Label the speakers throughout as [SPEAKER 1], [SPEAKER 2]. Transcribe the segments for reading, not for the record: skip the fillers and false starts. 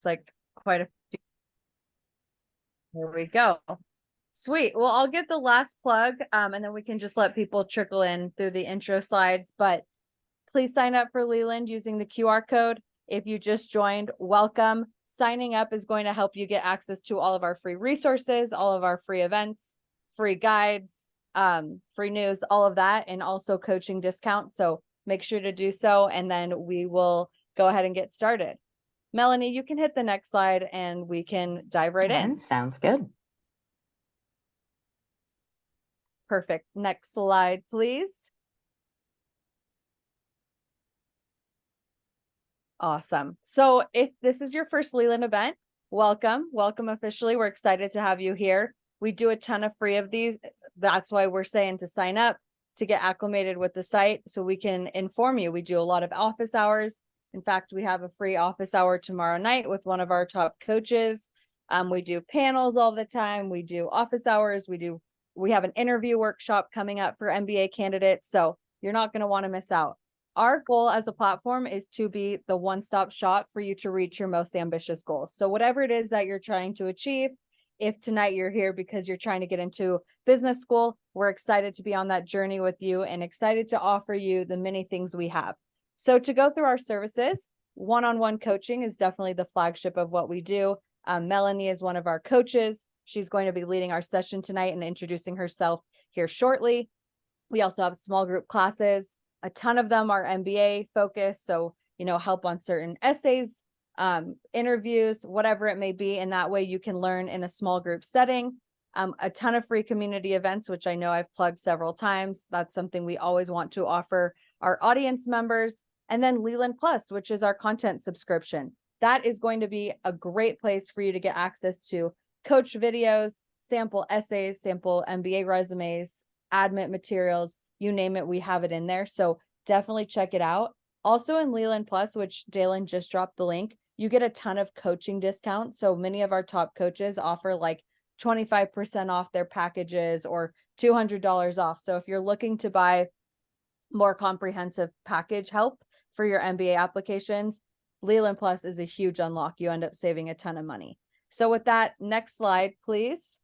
[SPEAKER 1] like quite a few. There we go. Sweet. Well, I'll get the last plug, and then we can just let people trickle in through the intro slides. But please sign up for Leland using the QR code. If you just joined, welcome. Signing up is going to help you get access to all of our free resources, all of our free events, free guides, free news, all of that, and also coaching discounts. So make sure to do so, and then we will go ahead and get started. Melanie, you can hit the next slide and we can dive right in.
[SPEAKER 2] Sounds good.
[SPEAKER 1] Perfect. Next slide, please. Awesome. So if this is your first Leland event, welcome. Welcome officially. We're excited to have you here. We do a ton of free of these. That's why we're saying to sign up, to get acclimated with the site so we can inform you. We do a lot of office hours. In fact, we have a free office hour tomorrow night with one of our top coaches. We do panels all the time. We do office hours. We have an interview workshop coming up for MBA candidates. So you're not going to want to miss out. Our goal as a platform is to be the one-stop shop for you to reach your most ambitious goals. So whatever it is that you're trying to achieve, if tonight you're here because you're trying to get into business school, we're excited to be on that journey with you and excited to offer you the many things we have. So to go through our services, one-on-one coaching is definitely the flagship of what we do. Melanie is one of our coaches. She's going to be leading our session tonight and introducing herself here shortly. We also have small group classes. A ton of them are MBA focused. So, help on certain essays, interviews, whatever it may be. And that way you can learn in a small group setting. A ton of free community events, which I know I've plugged several times. That's something we always want to offer our audience members. And then Leland Plus, which is our content subscription. That is going to be a great place for you to get access to coach videos, sample essays, sample MBA resumes, admit materials, you name it, we have it in there. So definitely check it out. Also in Leland Plus, which Dalen just dropped the link, you get a ton of coaching discounts. So many of our top coaches offer like 25% off their packages or $200 off. So if you're looking to buy more comprehensive package help for your MBA applications, Leland Plus is a huge unlock. You end up saving a ton of money. So with that, next slide, please.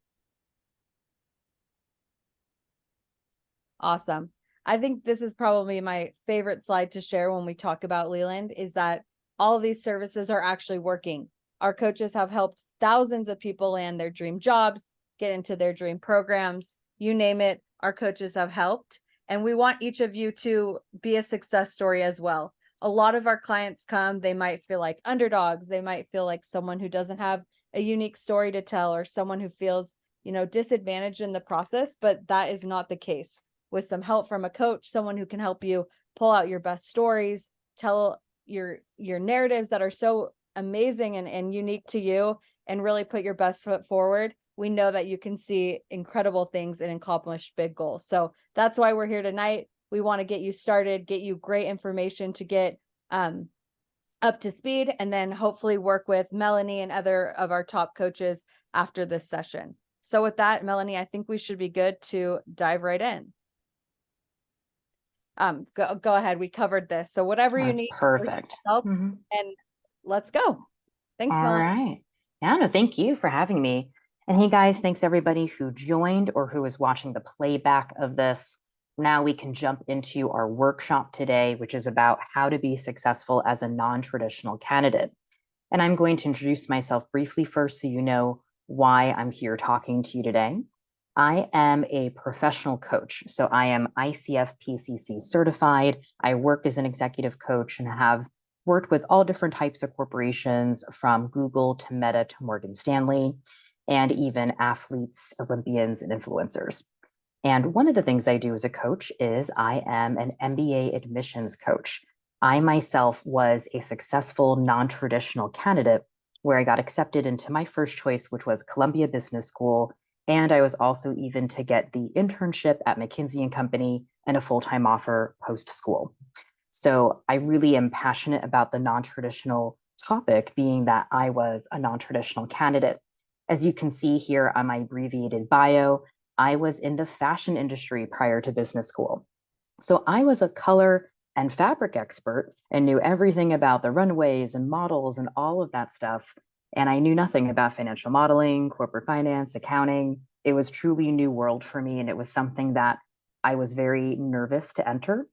[SPEAKER 1] Awesome. I think this is probably my favorite slide to share when we talk about Leland, is that all of these services are actually working. Our coaches have helped thousands of people land their dream jobs, get into their dream programs, you name it, our coaches have helped. And we want each of you to be a success story as well. A lot of our clients come, they might feel like underdogs. They might feel like someone who doesn't have a unique story to tell, or someone who feels, disadvantaged in the process, but that is not the case. With some help from a coach, someone who can help you pull out your best stories, tell your narratives that are so amazing and unique to you, and really put your best foot forward, we know that you can see incredible things and accomplish big goals. So that's why we're here tonight. We want to get you started, get you great information to get up to speed, and then hopefully work with Melanie and other of our top coaches after this session. So with that, Melanie, I think we should be good to dive right in. Go ahead. We covered this. So whatever you need.
[SPEAKER 2] Perfect.
[SPEAKER 1] Help, and let's go. Thanks,
[SPEAKER 2] All
[SPEAKER 1] Melanie.
[SPEAKER 2] right. Yeah, no, thank you for having me. And hey, guys, thanks everybody who joined or who is watching the playback of this. Now we can jump into our workshop today, which is about how to be successful as a non-traditional candidate. And I'm going to introduce myself briefly first so you know why I'm here talking to you today. I am a professional coach. So I am ICF PCC certified. I work as an executive coach and have worked with all different types of corporations, from Google to Meta to Morgan Stanley, and even athletes, Olympians, and influencers. And one of the things I do as a coach is I am an MBA admissions coach. I myself was a successful non-traditional candidate where I got accepted into my first choice, which was Columbia Business School. And I was also even to get the internship at McKinsey and Company and a full-time offer post-school. So I really am passionate about the non-traditional topic, being that I was a non-traditional candidate. As you can see here on my abbreviated bio, I was in the fashion industry prior to business school. So I was a color and fabric expert and knew everything about the runways and models and all of that stuff And I knew nothing about financial modeling, corporate finance, accounting. It was truly a new world for me. And it was something that I was very nervous to enter.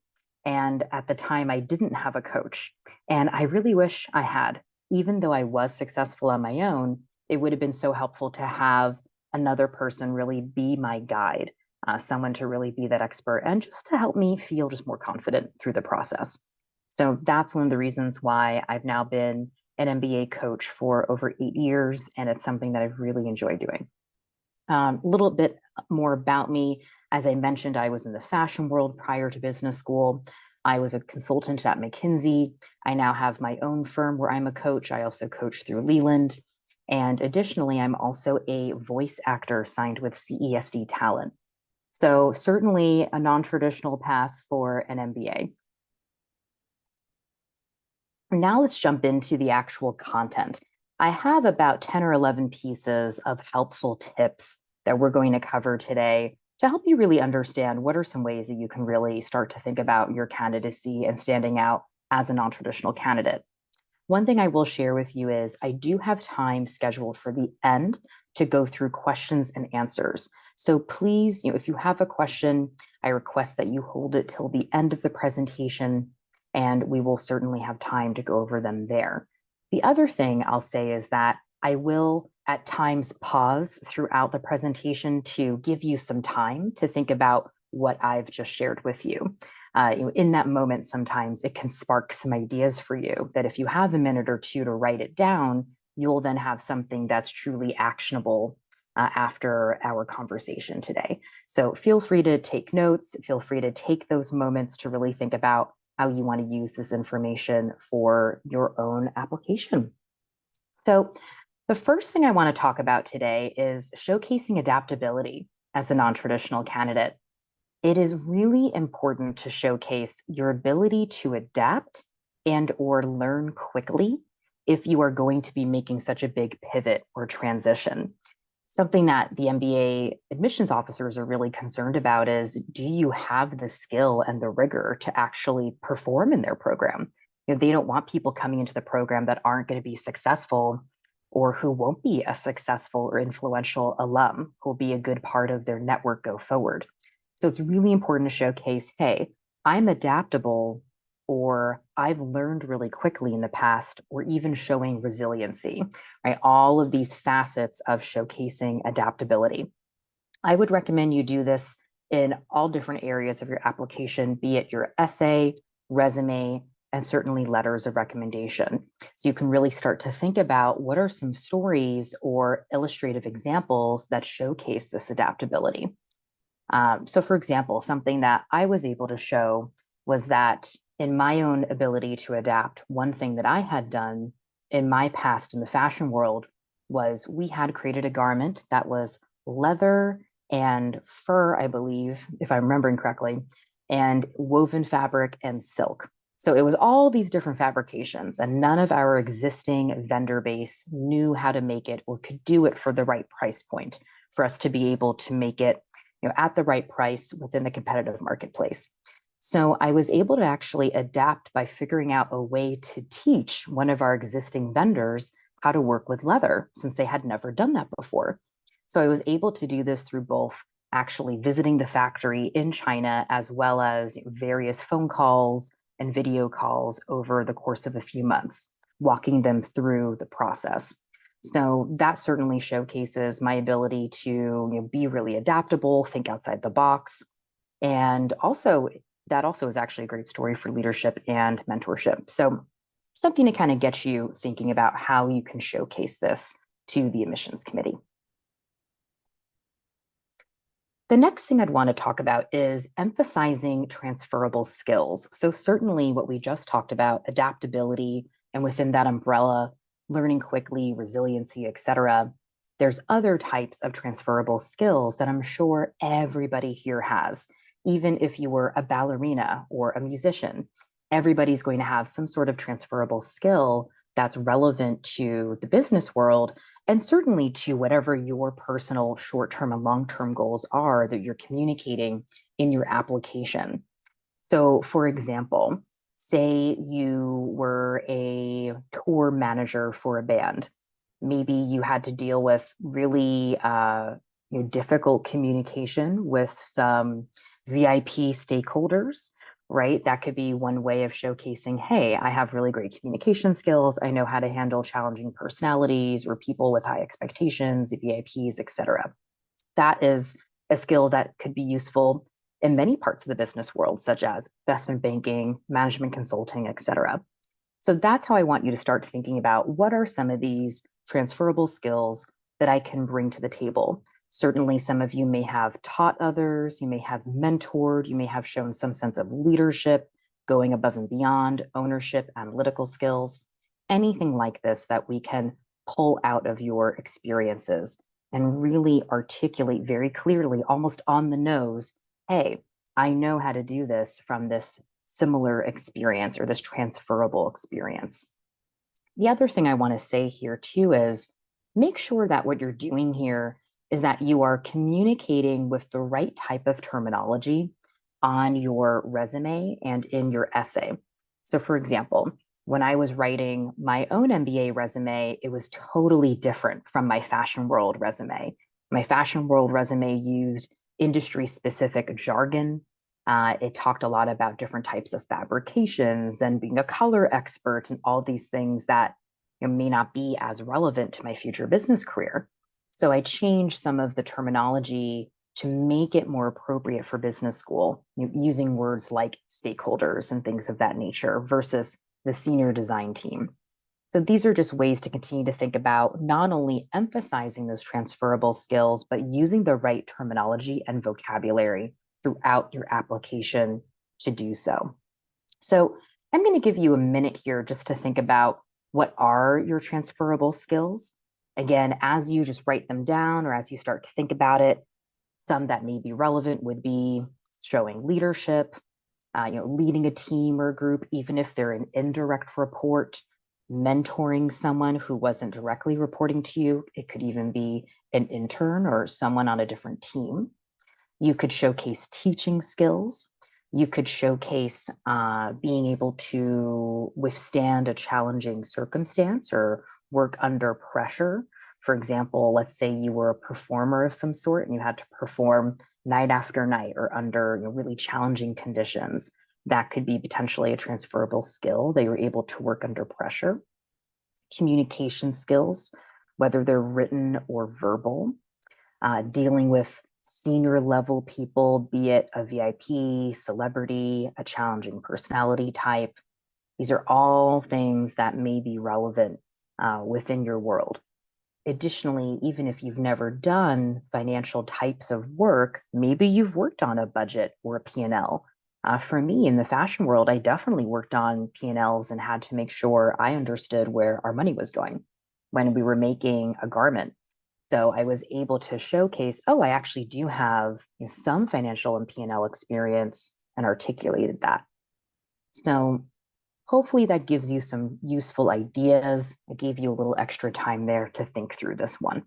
[SPEAKER 2] And at the time, I didn't have a coach. And I really wish I had. Even though I was successful on my own, it would have been so helpful to have another person really be my guide, someone to really be that expert and just to help me feel just more confident through the process. So that's one of the reasons why I've now been an MBA coach for over 8 years, and it's something that I've really enjoyed doing. A little bit more about me. As I mentioned, I was in the fashion world prior to business school. I was a consultant at McKinsey. I now have my own firm where I'm a coach. I also coach through Leland. And additionally, I'm also a voice actor signed with CESD Talent. So certainly a non-traditional path for an MBA. Now let's jump into the actual content. I have about 10 or 11 pieces of helpful tips that we're going to cover today to help you really understand what are some ways that you can really start to think about your candidacy and standing out as a non-traditional candidate. One thing I will share with you is I do have time scheduled for the end to go through questions and answers. So please, if you have a question, I request that you hold it till the end of the presentation, and we will certainly have time to go over them there. The other thing I'll say is that I will at times pause throughout the presentation to give you some time to think about what I've just shared with you. In that moment, sometimes it can spark some ideas for you that if you have a minute or two to write it down, you'll then have something that's truly actionable after our conversation today. So feel free to take notes, feel free to take those moments to really think about how you want to use this information for your own application. So the first thing I want to talk about today is showcasing adaptability as a non-traditional candidate. It is really important to showcase your ability to adapt and or learn quickly if you are going to be making such a big pivot or transition. Something that the MBA admissions officers are really concerned about is, do you have the skill and the rigor to actually perform in their program? They don't want people coming into the program that aren't going to be successful or who won't be a successful or influential alum who will be a good part of their network go forward. So it's really important to showcase, hey, I'm adaptable, or I've learned really quickly in the past, or even showing resiliency, right? All of these facets of showcasing adaptability. I would recommend you do this in all different areas of your application, be it your essay, resume, and certainly letters of recommendation. So you can really start to think about what are some stories or illustrative examples that showcase this adaptability. So for example, something that I was able to show was that in my own ability to adapt, one thing that I had done in my past in the fashion world was we had created a garment that was leather and fur, I believe, if I'm remembering correctly, and woven fabric and silk. So it was all these different fabrications, and none of our existing vendor base knew how to make it or could do it for the right price point for us to be able to make it at the right price within the competitive marketplace. So I was able to actually adapt by figuring out a way to teach one of our existing vendors how to work with leather since they had never done that before. So I was able to do this through both actually visiting the factory in China as well as various phone calls and video calls over the course of a few months, walking them through the process. So that certainly showcases my ability to be really adaptable, think outside the box. And also, that also is actually a great story for leadership and mentorship. So something to kind of get you thinking about how you can showcase this to the admissions committee. The next thing I'd want to talk about is emphasizing transferable skills. So certainly what we just talked about, adaptability, and within that umbrella, learning quickly, resiliency, et cetera. There's other types of transferable skills that I'm sure everybody here has. Even if you were a ballerina or a musician, everybody's going to have some sort of transferable skill that's relevant to the business world and certainly to whatever your personal short-term and long-term goals are that you're communicating in your application. So for example, say you were a tour manager for a band Maybe you had to deal with really difficult communication with some VIP stakeholders, right? That could be one way of showcasing, hey, I have really great communication skills. I know how to handle challenging personalities or people with high expectations, VIPs, et cetera. That is a skill that could be useful in many parts of the business world, such as investment banking, management consulting, et cetera. So that's how I want you to start thinking about what are some of these transferable skills that I can bring to the table. Certainly, some of you may have taught others, you may have mentored, you may have shown some sense of leadership, going above and beyond, ownership, analytical skills, anything like this that we can pull out of your experiences and really articulate very clearly, almost on the nose, hey, I know how to do this from this similar experience or this transferable experience. The other thing I want to say here too is make sure that what you're doing here is that you are communicating with the right type of terminology on your resume and in your essay. So, for example, when I was writing my own MBA resume, it was totally different from my Fashion World resume. My Fashion World resume used industry specific jargon. It talked a lot about different types of fabrications and being a color expert and all these things that may not be as relevant to my future business career. So I changed some of the terminology to make it more appropriate for business school, using words like stakeholders and things of that nature versus the senior design team. So these are just ways to continue to think about not only emphasizing those transferable skills, but using the right terminology and vocabulary throughout your application to do so. So I'm going to give you a minute here just to think about what are your transferable skills. Again, as you just write them down or as you start to think about it, some that may be relevant would be showing leadership, leading a team or group, even if they're an indirect report, mentoring someone who wasn't directly reporting to you. It could even be an intern or someone on a different team. You could showcase teaching skills. You could showcase being able to withstand a challenging circumstance or work under pressure. For example, let's say you were a performer of some sort and you had to perform night after night or under really challenging conditions. That could be potentially a transferable skill that you're able to work under pressure. Communication skills, whether they're written or verbal, dealing with senior level people, be it a VIP, celebrity, a challenging personality type. These are all things that may be relevant within your world. Additionally, even if you've never done financial types of work, maybe you've worked on a budget or a P&L. For me in the fashion world, I definitely worked on P&Ls and had to make sure I understood where our money was going when we were making a garment. So I was able to showcase, oh, I actually do have some financial and P&L experience and articulated that. So hopefully that gives you some useful ideas. I gave you a little extra time there to think through this one.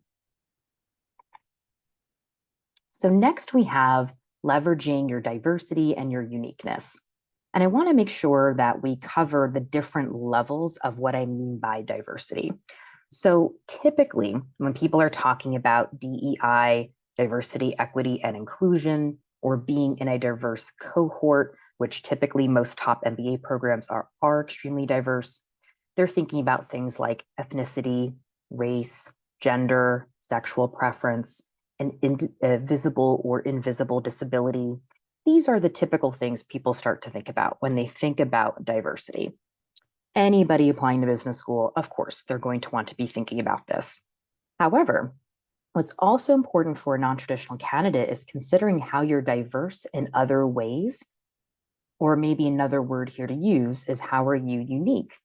[SPEAKER 2] So next we have leveraging your diversity and your uniqueness. And I want to make sure that we cover the different levels of what I mean by diversity. So typically, when people are talking about DEI, diversity, equity, and inclusion, or being in a diverse cohort, which typically most top MBA programs are extremely diverse, they're thinking about things like ethnicity, race, gender, sexual preference, and visible or invisible disability. These are the typical things people start to think about when they think about diversity. Anybody applying to business school, of course, they're going to want to be thinking about this. However, what's also important for a non-traditional candidate is considering how you're diverse in other ways, or maybe another word here to use is how are you unique?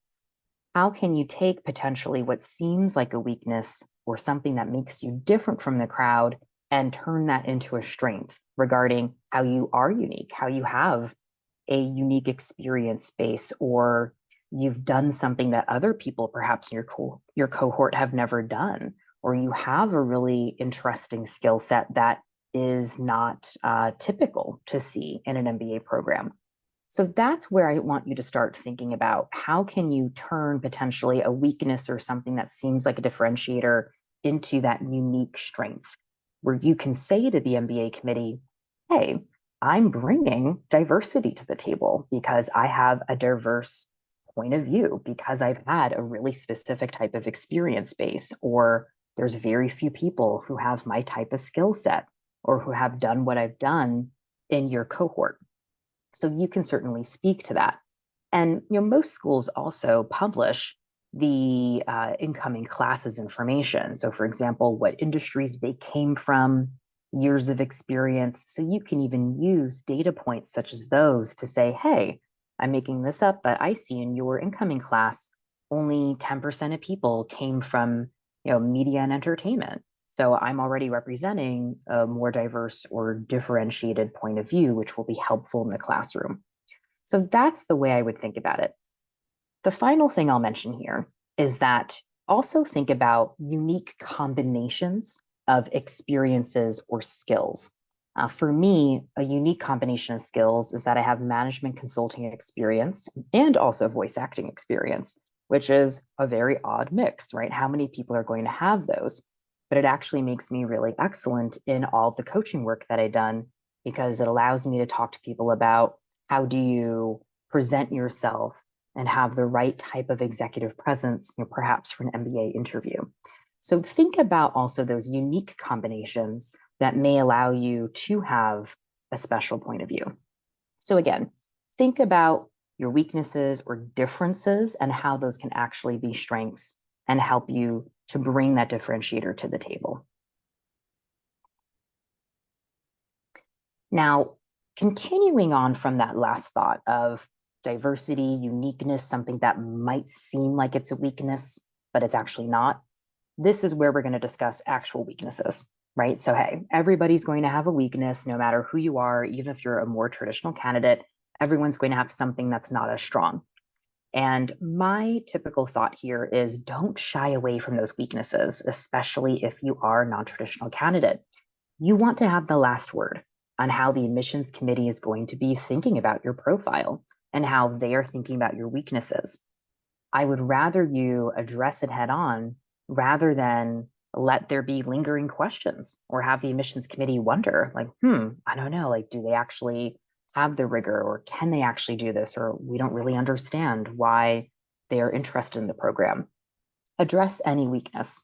[SPEAKER 2] How can you take potentially what seems like a weakness or something that makes you different from the crowd and turn that into a strength regarding how you are unique, how you have a unique experience base, or you've done something that other people perhaps in your cohort have never done, or you have a really interesting skill set that is not typical to see in an MBA program. So that's where I want you to start thinking about how can you turn potentially a weakness or something that seems like a differentiator into that unique strength, where you can say to the MBA committee, hey, I'm bringing diversity to the table because I have a diverse point of view, because I've had a really specific type of experience base, or there's very few people who have my type of skill set or who have done what I've done in your cohort. So you can certainly speak to that. And most schools also publish the incoming classes information. So, for example, what industries they came from, years of experience. So you can even use data points such as those to say, hey, I'm making this up, but I see in your incoming class only 10% of people came from media and entertainment. So I'm already representing a more diverse or differentiated point of view, which will be helpful in the classroom. So that's the way I would think about it. The final thing I'll mention here is that also think about unique combinations of experiences or skills. For me, a unique combination of skills is that I have management consulting experience and also voice acting experience, which is a very odd mix, right? How many people are going to have those? But it actually makes me really excellent in all of the coaching work that I've done because it allows me to talk to people about how do you present yourself and have the right type of executive presence, perhaps for an MBA interview. So think about also those unique combinations that may allow you to have a special point of view. So again, think about your weaknesses or differences and how those can actually be strengths and help you to bring that differentiator to the table. Now, continuing on from that last thought of diversity, uniqueness, something that might seem like it's a weakness, but it's actually not, this is where we're going to discuss actual weaknesses, right? So, hey, everybody's going to have a weakness, no matter who you are, even if you're a more traditional candidate, everyone's going to have something that's not as strong. And my typical thought here is don't shy away from those weaknesses, especially if you are a non-traditional candidate. You want to have the last word on how the admissions committee is going to be thinking about your profile and how they are thinking about your weaknesses. I would rather you address it head on rather than let there be lingering questions or have the admissions committee wonder, like, I don't know, like, do they actually have the rigor or can they actually do this? Or we don't really understand why they are interested in the program. Address any weakness.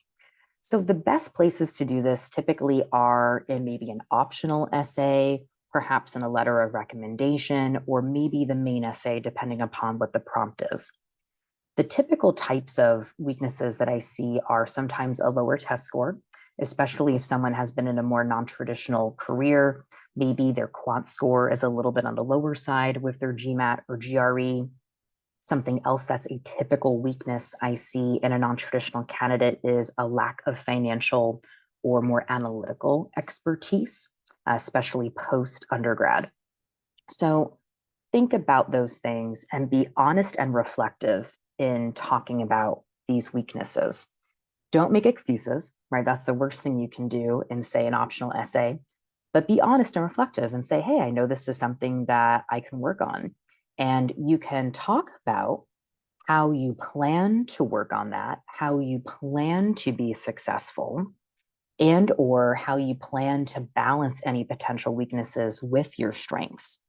[SPEAKER 2] So the best places to do this typically are in maybe an optional essay, perhaps in a letter of recommendation, or maybe the main essay, depending upon what the prompt is. The typical types of weaknesses that I see are sometimes a lower test score, especially if someone has been in a more non-traditional career. Maybe their quant score is a little bit on the lower side with their GMAT or GRE. Something else that's a typical weakness I see in a non-traditional candidate is a lack of financial or more analytical expertise, especially post-undergrad. So think about those things and be honest and reflective in talking about these weaknesses. Don't make excuses, right? That's the worst thing you can do in, say, an optional essay, but be honest and reflective and say, hey, I know this is something that I can work on. And you can talk about how you plan to work on that, how you plan to be successful, and or how you plan to balance any potential weaknesses with your strengths.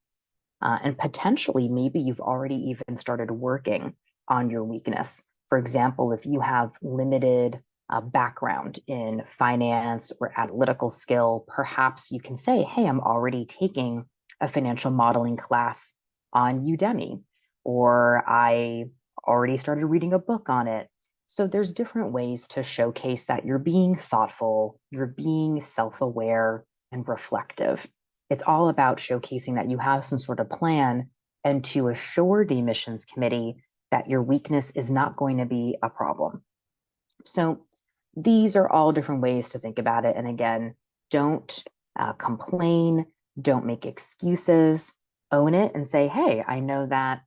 [SPEAKER 2] And potentially, maybe you've already even started working on your weakness. For example, if you have limited background in finance or analytical skill, perhaps you can say, hey, I'm already taking a financial modeling class on Udemy, or I already started reading a book on it. So there's different ways to showcase that you're being thoughtful, you're being self-aware and reflective. It's all about showcasing that you have some sort of plan and to assure the admissions committee that your weakness is not going to be a problem. So these are all different ways to think about it. And again, don't complain, don't make excuses, own it and say, hey, I know that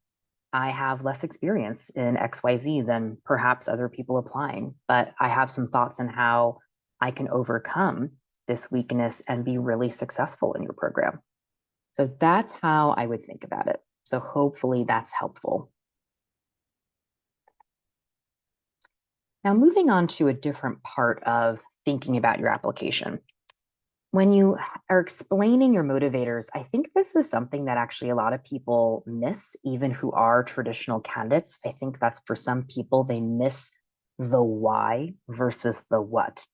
[SPEAKER 2] I have less experience in XYZ than perhaps other people applying, but I have some thoughts on how I can overcome this weakness and be really successful in your program. So that's how I would think about it. So hopefully that's helpful. Now, moving on to a different part of thinking about your application. When you are explaining your motivators, I think this is something that actually a lot of people miss, even who are traditional candidates. I think that's for some people, they miss the why versus the what.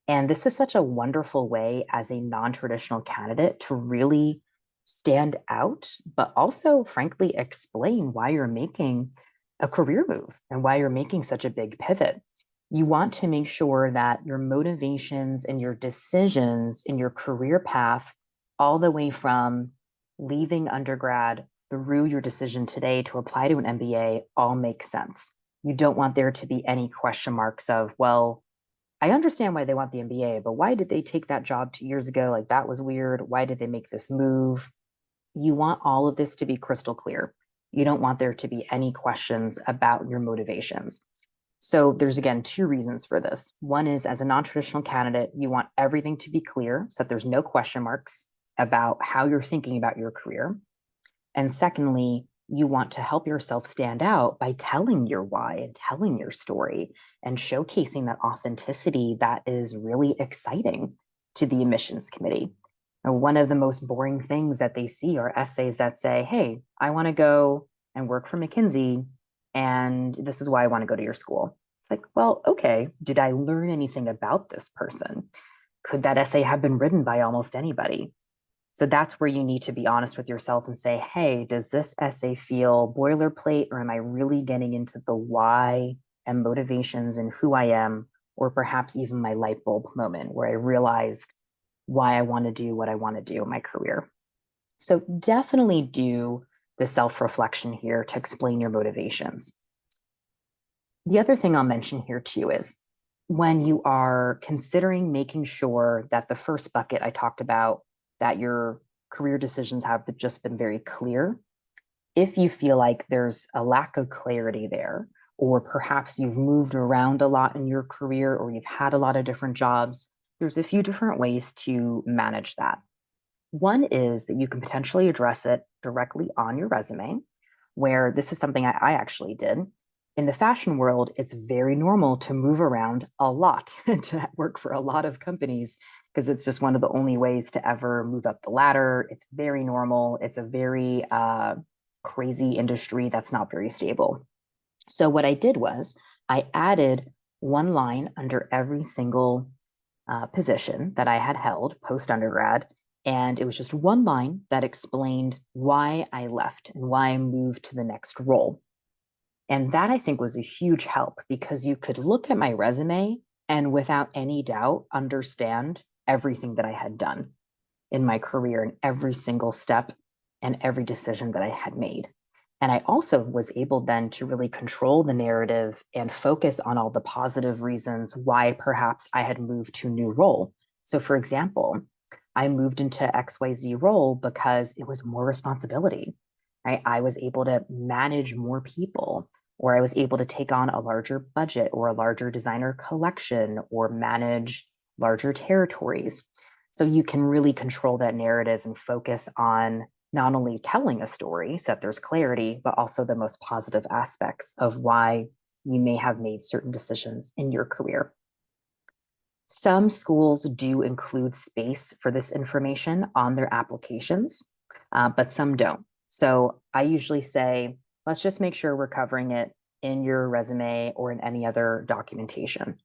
[SPEAKER 2] And this is such a wonderful way as a non-traditional candidate to really stand out, but also, frankly, explain why you're making a career move and why you're making such a big pivot. You want to make sure that your motivations and your decisions in your career path, all the way from leaving undergrad through your decision today to apply to an MBA, all make sense. You don't want there to be any question marks of, well, I understand why they want the MBA, but why did they take that job 2 years ago? Like, that was weird. Why did they make this move? You want all of this to be crystal clear. You don't want there to be any questions about your motivations. So there's, again, two reasons for this. One is, as a non-traditional candidate, you want everything to be clear so that there's no question marks about how you're thinking about your career. And secondly, you want to help yourself stand out by telling your why and telling your story and showcasing that authenticity that is really exciting to the admissions committee. Now, one of the most boring things that they see are essays that say, hey, I want to go and work for McKinsey, and this is why I want to go to your school. It's like, well, okay, did I learn anything about this person? Could that essay have been written by almost anybody? So that's where you need to be honest with yourself and say, hey, does this essay feel boilerplate, or am I really getting into the why and motivations and who I am, or perhaps even my light bulb moment where I realized why I want to do what I want to do in my career? So definitely do the self-reflection here to explain your motivations. The other thing I'll mention here too is when you are considering making sure that the first bucket I talked about, that your career decisions have just been very clear. If you feel like there's a lack of clarity there, or perhaps you've moved around a lot in your career, or you've had a lot of different jobs, there's a few different ways to manage that. One is that you can potentially address it directly on your resume, where this is something I actually did. In the fashion world, it's very normal to move around a lot and to work for a lot of companies because it's just one of the only ways to ever move up the ladder. It's very normal. It's a very crazy industry that's not very stable. So what I did was I added one line under every single position that I had held post undergrad. And it was just one line that explained why I left and why I moved to the next role. And that, I think, was a huge help because you could look at my resume and without any doubt understand everything that I had done in my career and every single step and every decision that I had made. And I also was able then to really control the narrative and focus on all the positive reasons why perhaps I had moved to a new role. So, for example, I moved into XYZ role because it was more responsibility, right? I was able to manage more people, or I was able to take on a larger budget or a larger designer collection or manage larger territories. So you can really control that narrative and focus on not only telling a story so that there's clarity, but also the most positive aspects of why you may have made certain decisions in your career. Some schools do include space for this information on their applications, but some don't. So I usually say, let's just make sure we're covering it in your resume or in any other documentation.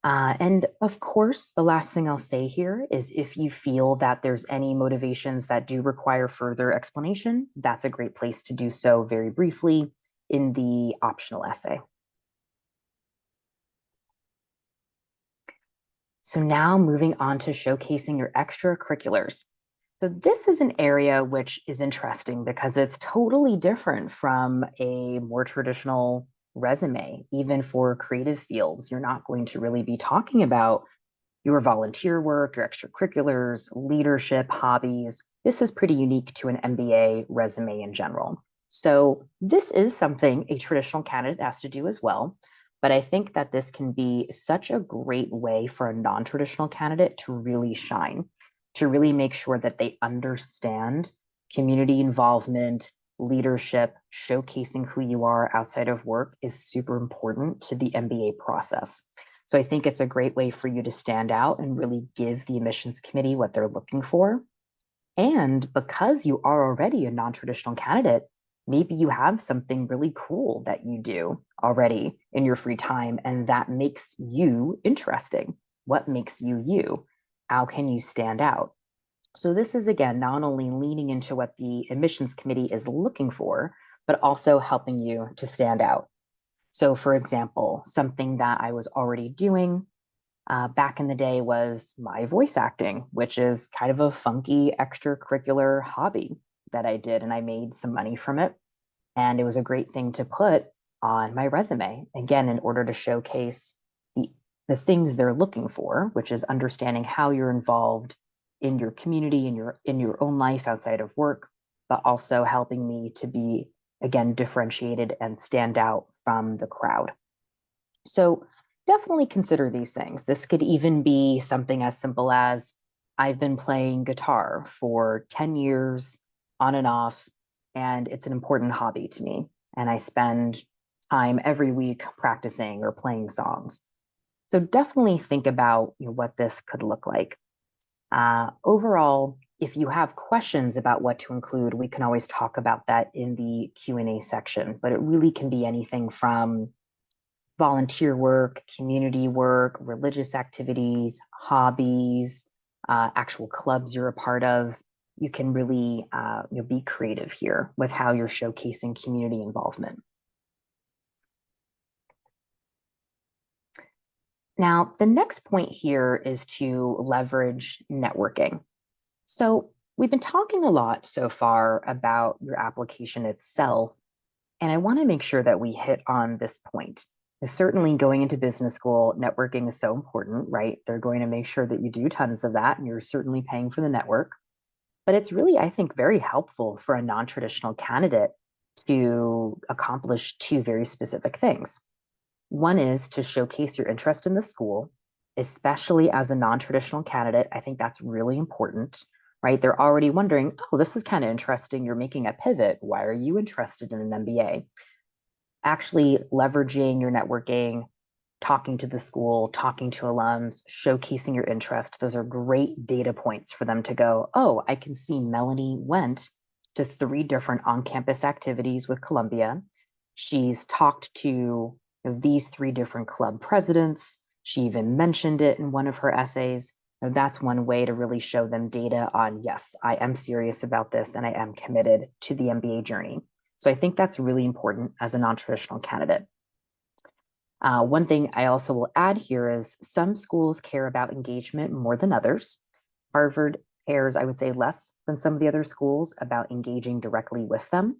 [SPEAKER 2] And of course, the last thing I'll say here is if you feel that there's any motivations that do require further explanation, that's a great place to do so very briefly in the optional essay. So now moving on to showcasing your extracurriculars. So this is an area which is interesting because it's totally different from a more traditional resume. Even for creative fields, you're not going to really be talking about your volunteer work, your extracurriculars, leadership, hobbies. This is pretty unique to an MBA resume in general. So this is something a traditional candidate has to do as well. But I think that this can be such a great way for a non-traditional candidate to really shine, to really make sure that they understand community involvement, leadership, showcasing who you are outside of work is super important to the MBA process. So I think it's a great way for you to stand out and really give the admissions committee what they're looking for. And because you are already a non-traditional candidate, maybe you have something really cool that you do already in your free time, and that makes you interesting. What makes you you? How can you stand out? So this is, again, not only leaning into what the admissions committee is looking for, but also helping you to stand out. So for example, something that I was already doing back in the day was my voice acting, which is kind of a funky extracurricular hobby that I did, and I made some money from it. And it was a great thing to put on my resume, again, in order to showcase the things they're looking for, which is understanding how you're involved in your community, in your own life outside of work, but also helping me to be, again, differentiated and stand out from the crowd. So definitely consider these things. This could even be something as simple as I've been playing guitar for 10 years on and off, and it's an important hobby to me. And I spend time every week practicing or playing songs. So definitely think about what this could look like. Overall, if you have questions about what to include, we can always talk about that in the Q&A section, but it really can be anything from volunteer work, community work, religious activities, hobbies, actual clubs you're a part of. You can really be creative here with how you're showcasing community involvement. Now, the next point here is to leverage networking. So we've been talking a lot so far about your application itself, and I want to make sure that we hit on this point. Certainly going into business school, networking is so important, right? They're going to make sure that you do tons of that, and you're certainly paying for the network. But it's really, I think, very helpful for a non-traditional candidate to accomplish two very specific things. One is to showcase your interest in the school, especially as a non-traditional candidate. I think that's really important, right? They're already wondering, oh, this is kind of interesting. You're making a pivot. Why are you interested in an MBA? Actually leveraging your networking, talking to the school, talking to alums, showcasing your interest. Those are great data points for them to go, oh, I can see Melanie went to 3 different on-campus activities with Columbia. She's talked to these 3 different club presidents. She even mentioned it in one of her essays. That's one way to really show them data on, yes, I am serious about this and I am committed to the MBA journey. So I think that's really important as a non-traditional candidate. One thing I also will add here is some schools care about engagement more than others. Harvard cares, I would say, less than some of the other schools about engaging directly with them.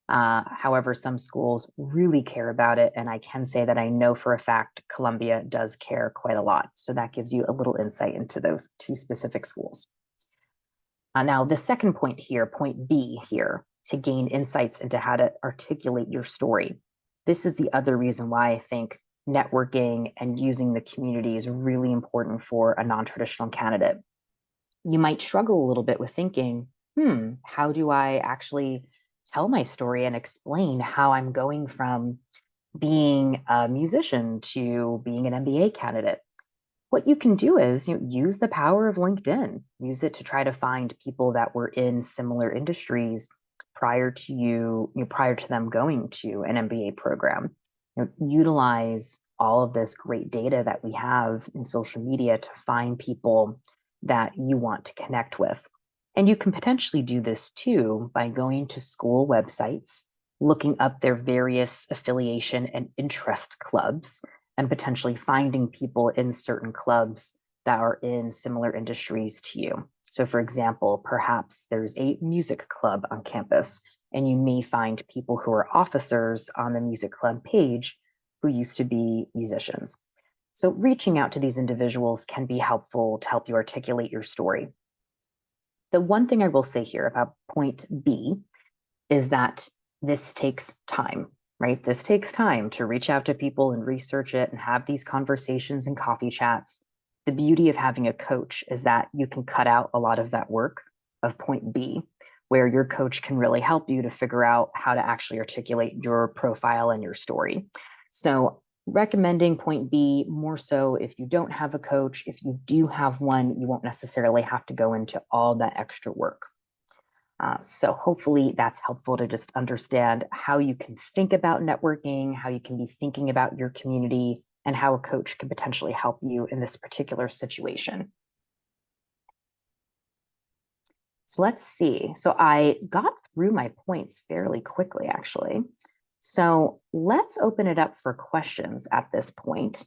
[SPEAKER 2] However, some schools really care about it. And I can say that I know for a fact Columbia does care quite a lot. So that gives you a little insight into those 2 specific schools. Now, the second point here, point B here, to gain insights into how to articulate your story. This is the other reason why I think networking and using the community is really important for a non-traditional candidate. You might struggle a little bit with thinking, how do I actually tell my story and explain how I'm going from being a musician to being an MBA candidate? What you can do is use the power of LinkedIn. Use it to try to find people that were in similar industries prior to prior to them going to an MBA program. Utilize all of this great data that we have in social media to find people that you want to connect with. And you can potentially do this too by going to school websites, looking up their various affiliation and interest clubs, and potentially finding people in certain clubs that are in similar industries to you. So for example, perhaps there's a music club on campus, and you may find people who are officers on the music club page who used to be musicians. So reaching out to these individuals can be helpful to help you articulate your story. The one thing I will say here about point B is that this takes time, right? This takes time to reach out to people and research it and have these conversations and coffee chats. The beauty of having a coach is that you can cut out a lot of that work of point B. where your coach can really help you to figure out how to actually articulate your profile and your story. So recommending point B more so if you don't have a coach. If you do have one, you won't necessarily have to go into all that extra work. So hopefully that's helpful to just understand how you can think about networking, how you can be thinking about your community, and how a coach can potentially help you in this particular situation. So let's see. So I got through my points fairly quickly, actually. So let's open it up for questions at this point.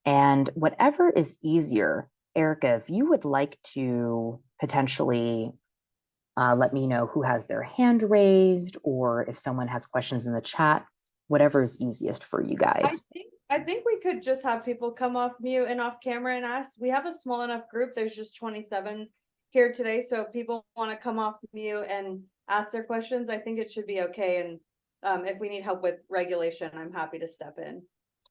[SPEAKER 2] And whatever is easier, Erica, if you would like to potentially let me know who has their hand raised, or if someone has questions in the chat, whatever is easiest for you guys.
[SPEAKER 1] I think we could just have people come off mute and off camera and ask. We have a small enough group. There's just 27 here today. So if people want to come off mute and ask their questions, I think it should be okay. And if we need help with regulation, I'm happy to step in.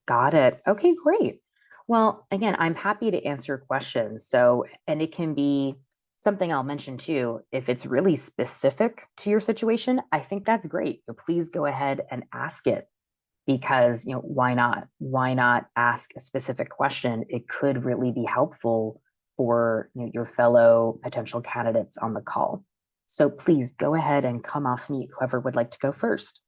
[SPEAKER 2] Got it. Okay, great. Well, again, I'm happy to answer questions. So, and it can be something I'll mention too. If it's really specific to your situation, I think that's great. So please go ahead and ask it, because, why not? Why not ask a specific question? It could really be helpful for your fellow potential candidates on the call. So please go ahead and come off mute, whoever would like to go first.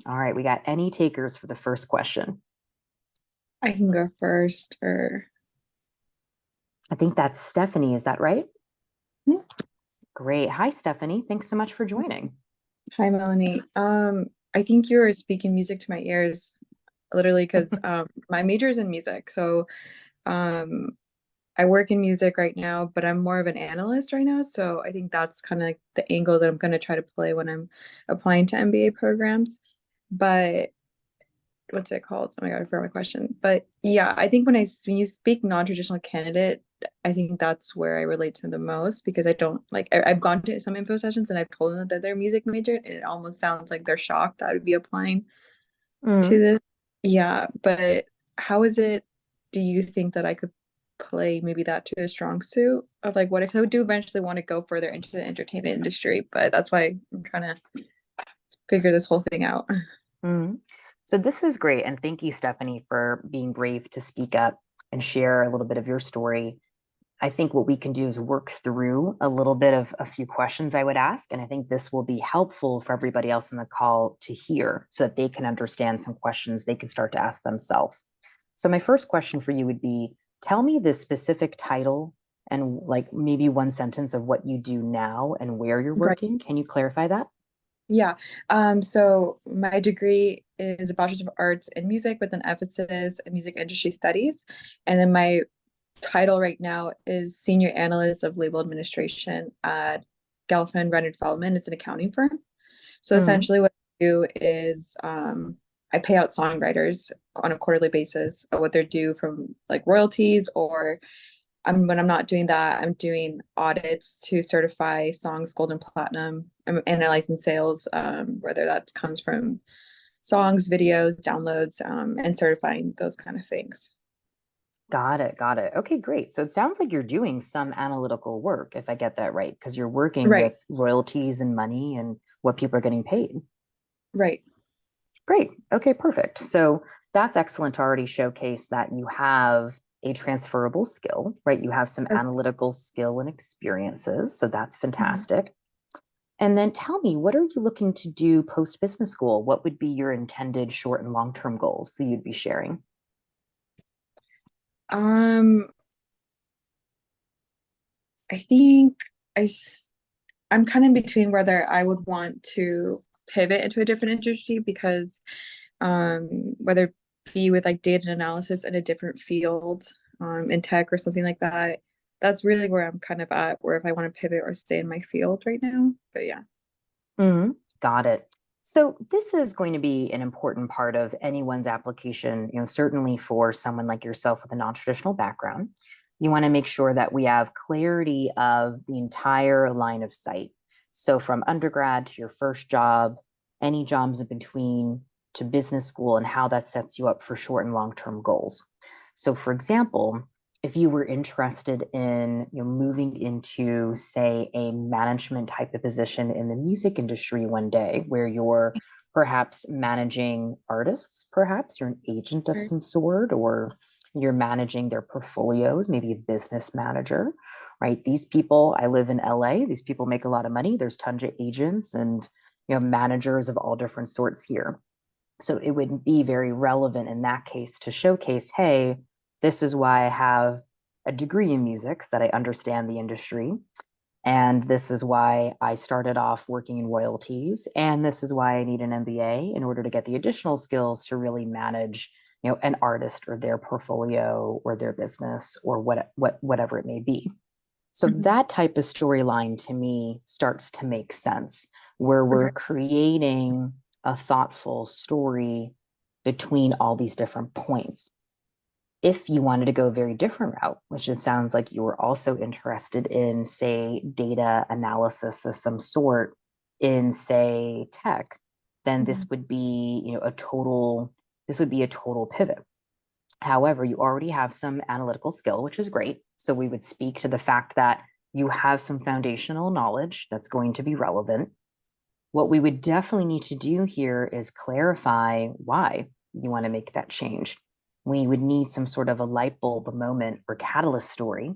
[SPEAKER 2] All right, we got any takers for the first question?
[SPEAKER 3] I can go first, or
[SPEAKER 2] I think that's Stephanie. Is that right?
[SPEAKER 3] Yeah.
[SPEAKER 2] Great. Hi, Stephanie. Thanks so much for joining.
[SPEAKER 3] Hi, Melanie. I think you were speaking music to my ears, literally, because my major is in music. So I work in music right now, but I'm more of an analyst right now. So I think that's kind of like the angle that I'm going to try to play when I'm applying to MBA programs. But what's it called? Oh my God, I forgot my question. But yeah, I think when you speak non-traditional candidate, I think that's where I relate to the most, because I don't like I've gone to some info sessions and I've told them that they're music major, and it almost sounds like they're shocked that I would be applying to this. Yeah, but how is it? Do you think that I could play maybe that to a strong suit of like what if I do eventually want to go further into the entertainment industry? But that's why I'm trying to figure this whole thing out.
[SPEAKER 2] So this is great. And thank you, Stephanie, for being brave to speak up and share a little bit of your story. I think what we can do is work through a little bit of a few questions I would ask. And I think this will be helpful for everybody else in the call to hear, so that they can understand some questions they can start to ask themselves. So my first question for you would be, tell me the specific title and like maybe one sentence of what you do now and where you're working. Can you clarify that?
[SPEAKER 3] Yeah. So my degree is a Bachelor's of Arts in Music with an emphasis in music industry studies. And then my title right now is Senior Analyst of Label Administration at Gelfand Renner Feldman. It's an accounting firm. So essentially what I do is I pay out songwriters on a quarterly basis of what they're due from like royalties, or when I'm not doing that, I'm doing audits to certify songs gold and platinum. I'm analyzing sales, whether that comes from songs, videos, downloads, and certifying those kind of things.
[SPEAKER 2] Got it. Got it. Okay, great. So it sounds like you're doing some analytical work, if I get that right, because you're working with royalties and money and what people are getting paid.
[SPEAKER 3] Right.
[SPEAKER 2] Great. Okay, perfect. So that's excellent to already showcase that you have a transferable skill, right? You have some analytical skill and experiences. So that's fantastic. And then tell me, what are you looking to do post business school? What would be your intended short and long-term goals that you'd be sharing?
[SPEAKER 3] I think I'm kind of in between whether I would want to pivot into a different industry, because whether it be with like data analysis in a different field, in tech or something like that, that's really where I'm kind of at, where if I want to pivot or stay in my field right now. But yeah.
[SPEAKER 2] Got it. So this is going to be an important part of anyone's application, certainly for someone like yourself with a non-traditional background. You want to make sure that we have clarity of the entire line of sight. So from undergrad to your first job, any jobs in between, to business school and how that sets you up for short and long-term goals. So for example, if you were interested in moving into, say, a management type of position in the music industry one day, where you're perhaps managing artists, perhaps you're an agent of some sort, or you're managing their portfolios, maybe a business manager, right? These people, I live in LA, these people make a lot of money. There's tons of agents and managers of all different sorts here. So it would be very relevant in that case to showcase, hey, this is why I have a degree in music, so that I understand the industry. And this is why I started off working in royalties. And this is why I need an MBA in order to get the additional skills to really manage, an artist or their portfolio or their business or whatever it may be. So that type of storyline to me starts to make sense, where we're creating a thoughtful story between all these different points. If you wanted to go a very different route, which it sounds like you were also interested in, say, data analysis of some sort in, say, tech, then this would be, a total pivot. However, you already have some analytical skill, which is great. So we would speak to the fact that you have some foundational knowledge that's going to be relevant. What we would definitely need to do here is clarify why you want to make that change. We would need some sort of a light bulb moment or catalyst story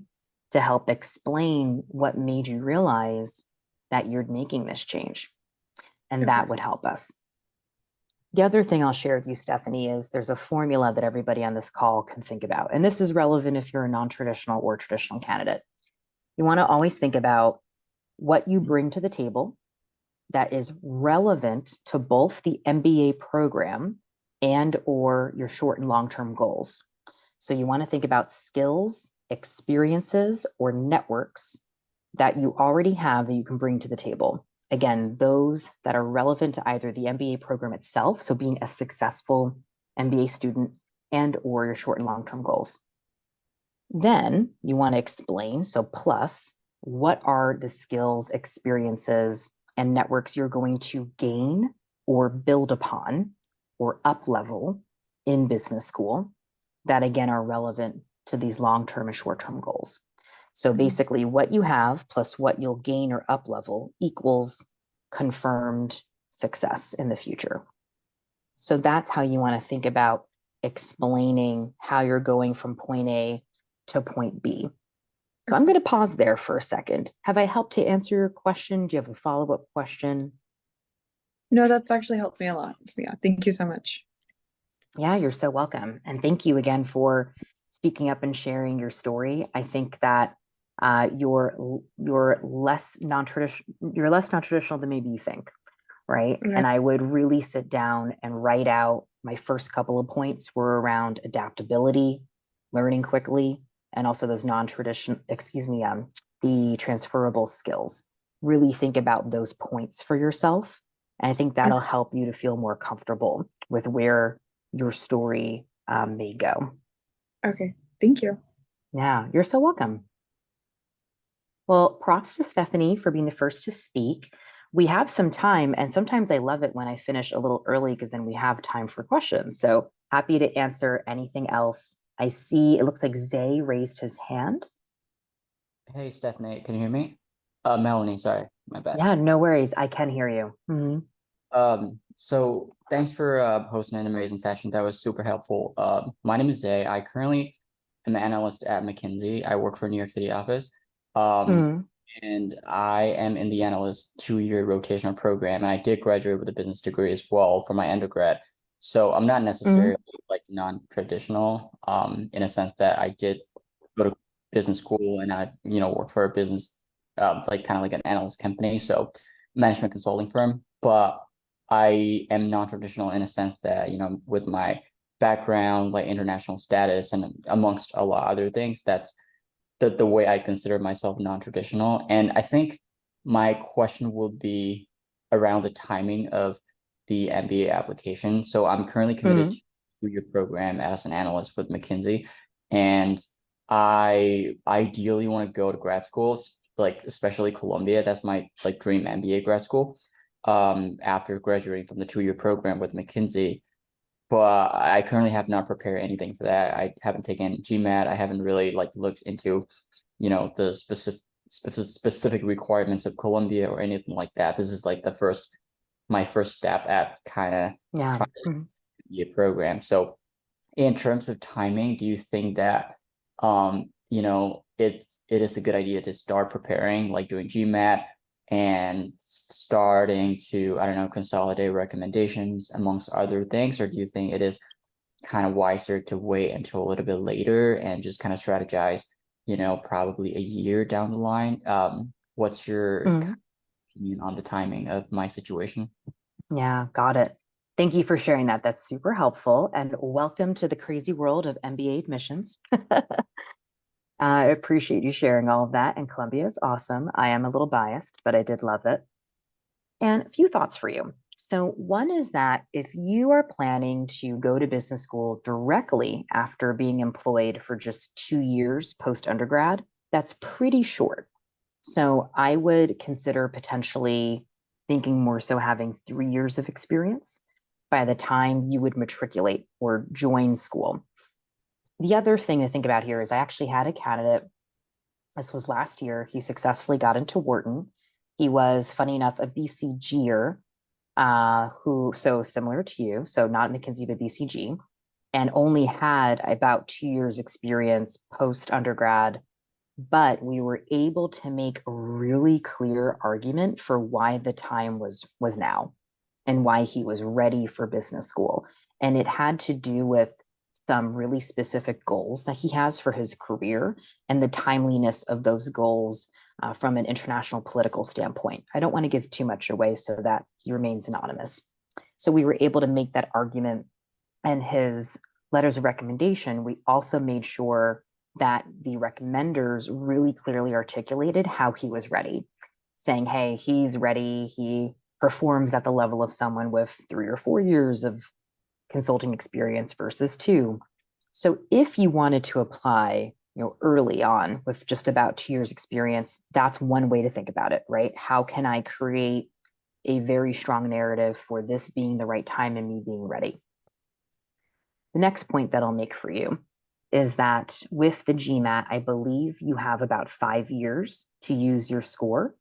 [SPEAKER 2] to help explain what made you realize that you're making this change. And that would help us. The other thing I'll share with you, Stephanie, is there's a formula that everybody on this call can think about. And this is relevant if you're a non-traditional or traditional candidate. You want to always think about what you bring to the table that is relevant to both the MBA program and or your short and long-term goals. So you want to think about skills, experiences, or networks that you already have that you can bring to the table. Again, those that are relevant to either the MBA program itself, so being a successful MBA student, and or your short and long-term goals. Then you want to explain, so plus, what are the skills, experiences, and networks you're going to gain or build upon or up level in business school that, again, are relevant to these long-term and short-term goals. So basically what you have plus what you'll gain or up level equals confirmed success in the future. So that's how you want to think about explaining how you're going from point A to point B. So I'm going to pause there for a second. Have I helped to answer your question? Do you have a follow-up question?
[SPEAKER 3] No, that's actually helped me a lot. So yeah, thank you so much.
[SPEAKER 2] Yeah, you're so welcome. And thank you again for speaking up and sharing your story. I think that you're less non-traditional than maybe you think, right? And I would really sit down and write out my first couple of points were around adaptability, learning quickly, and also those the transferable skills. Really think about those points for yourself. And I think that'll help you to feel more comfortable with where your story may go.
[SPEAKER 3] Okay, thank you.
[SPEAKER 2] Yeah, you're so welcome. Well, props to Stephanie for being the first to speak. We have some time, and sometimes I love it when I finish a little early because then we have time for questions. So happy to answer anything else. I see it looks like Zay raised his hand.
[SPEAKER 4] Hey, Stephanie, can you hear me? Melanie, sorry, my bad.
[SPEAKER 2] Yeah, no worries. I can hear you.
[SPEAKER 4] So thanks for hosting an amazing session. That was super helpful. My name is Zay. I currently am an analyst at McKinsey. I work for New York City office. And I am in the analyst 2-year rotational program, and I did graduate with a business degree as well for my undergrad. So I'm not necessarily like non-traditional, in a sense that I did go to business school and I, work for a business, like kind of like an analyst company, so management consulting firm. But I am non-traditional in a sense that, with my background, like international status, and amongst a lot of other things, that's the way I consider myself non-traditional. And I think my question will be around the timing of the MBA application. So I'm currently committed to a 2-year program as an analyst with McKinsey. And I ideally want to go to grad schools, like especially Columbia. That's my dream MBA grad school. After graduating from the 2-year program with McKinsey. but I currently have not prepared anything for that. I haven't taken GMAT. I haven't really like looked into, the specific requirements of Columbia or anything like that. This is like my first step at kind of
[SPEAKER 2] Yeah.
[SPEAKER 4] trying to be a program. So in terms of timing, do you think that it is a good idea to start preparing, like doing GMAT and starting to, I don't know, consolidate recommendations amongst other things? Or do you think it is kind of wiser to wait until a little bit later and just kind of strategize, probably a year down the line? What's your opinion on the timing of my situation?
[SPEAKER 2] Yeah, got it. Thank you for sharing that. That's super helpful. And welcome to the crazy world of MBA admissions. I appreciate you sharing all of that. And Columbia is awesome. I am a little biased, but I did love it. And a few thoughts for you. So, one is that if you are planning to go to business school directly after being employed for just 2 years post undergrad, that's pretty short. So, I would consider potentially thinking more so having 3 years of experience by the time you would matriculate or join school. The other thing to think about here is I actually had a candidate, this was last year, he successfully got into Wharton. He was, funny enough, a BCGer, so similar to you, so not McKinsey, but BCG, and only had about 2 years experience post undergrad. But we were able to make a really clear argument for why the time was now and why he was ready for business school. And it had to do with some really specific goals that he has for his career and the timeliness of those goals from an international political standpoint. I don't want to give too much away so that he remains anonymous. So we were able to make that argument, and his letters of recommendation, we also made sure that the recommenders really clearly articulated how he was ready, saying, hey, he's ready. He performs at the level of someone with 3 or 4 years of consulting experience versus 2. So if you wanted to apply, early on with just about 2 years experience, that's one way to think about it, right? How can I create a very strong narrative for this being the right time and me being ready? The next point that I'll make for you is that with the GMAT, I believe you have about 5 years to use your score.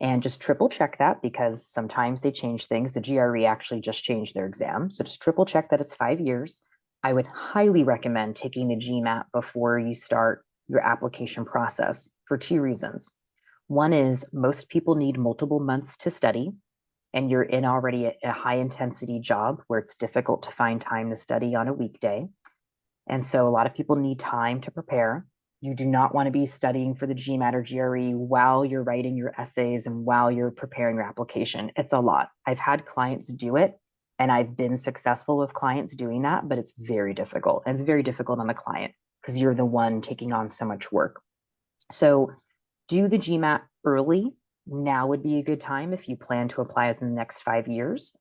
[SPEAKER 2] And just triple check that, because sometimes they change things. The GRE actually just changed their exam. So just triple check that it's 5 years. I would highly recommend taking the GMAT before you start your application process for 2 reasons. One is most people need multiple months to study, and you're in already a high intensity job where it's difficult to find time to study on a weekday. And so a lot of people need time to prepare. You do not want to be studying for the GMAT or GRE while you're writing your essays and while you're preparing your application. It's a lot. I've had clients do it, and I've been successful with clients doing that, but it's very difficult. And it's very difficult on the client because you're the one taking on so much work. So do the GMAT early. Now would be a good time if you plan to apply within the next 5 years.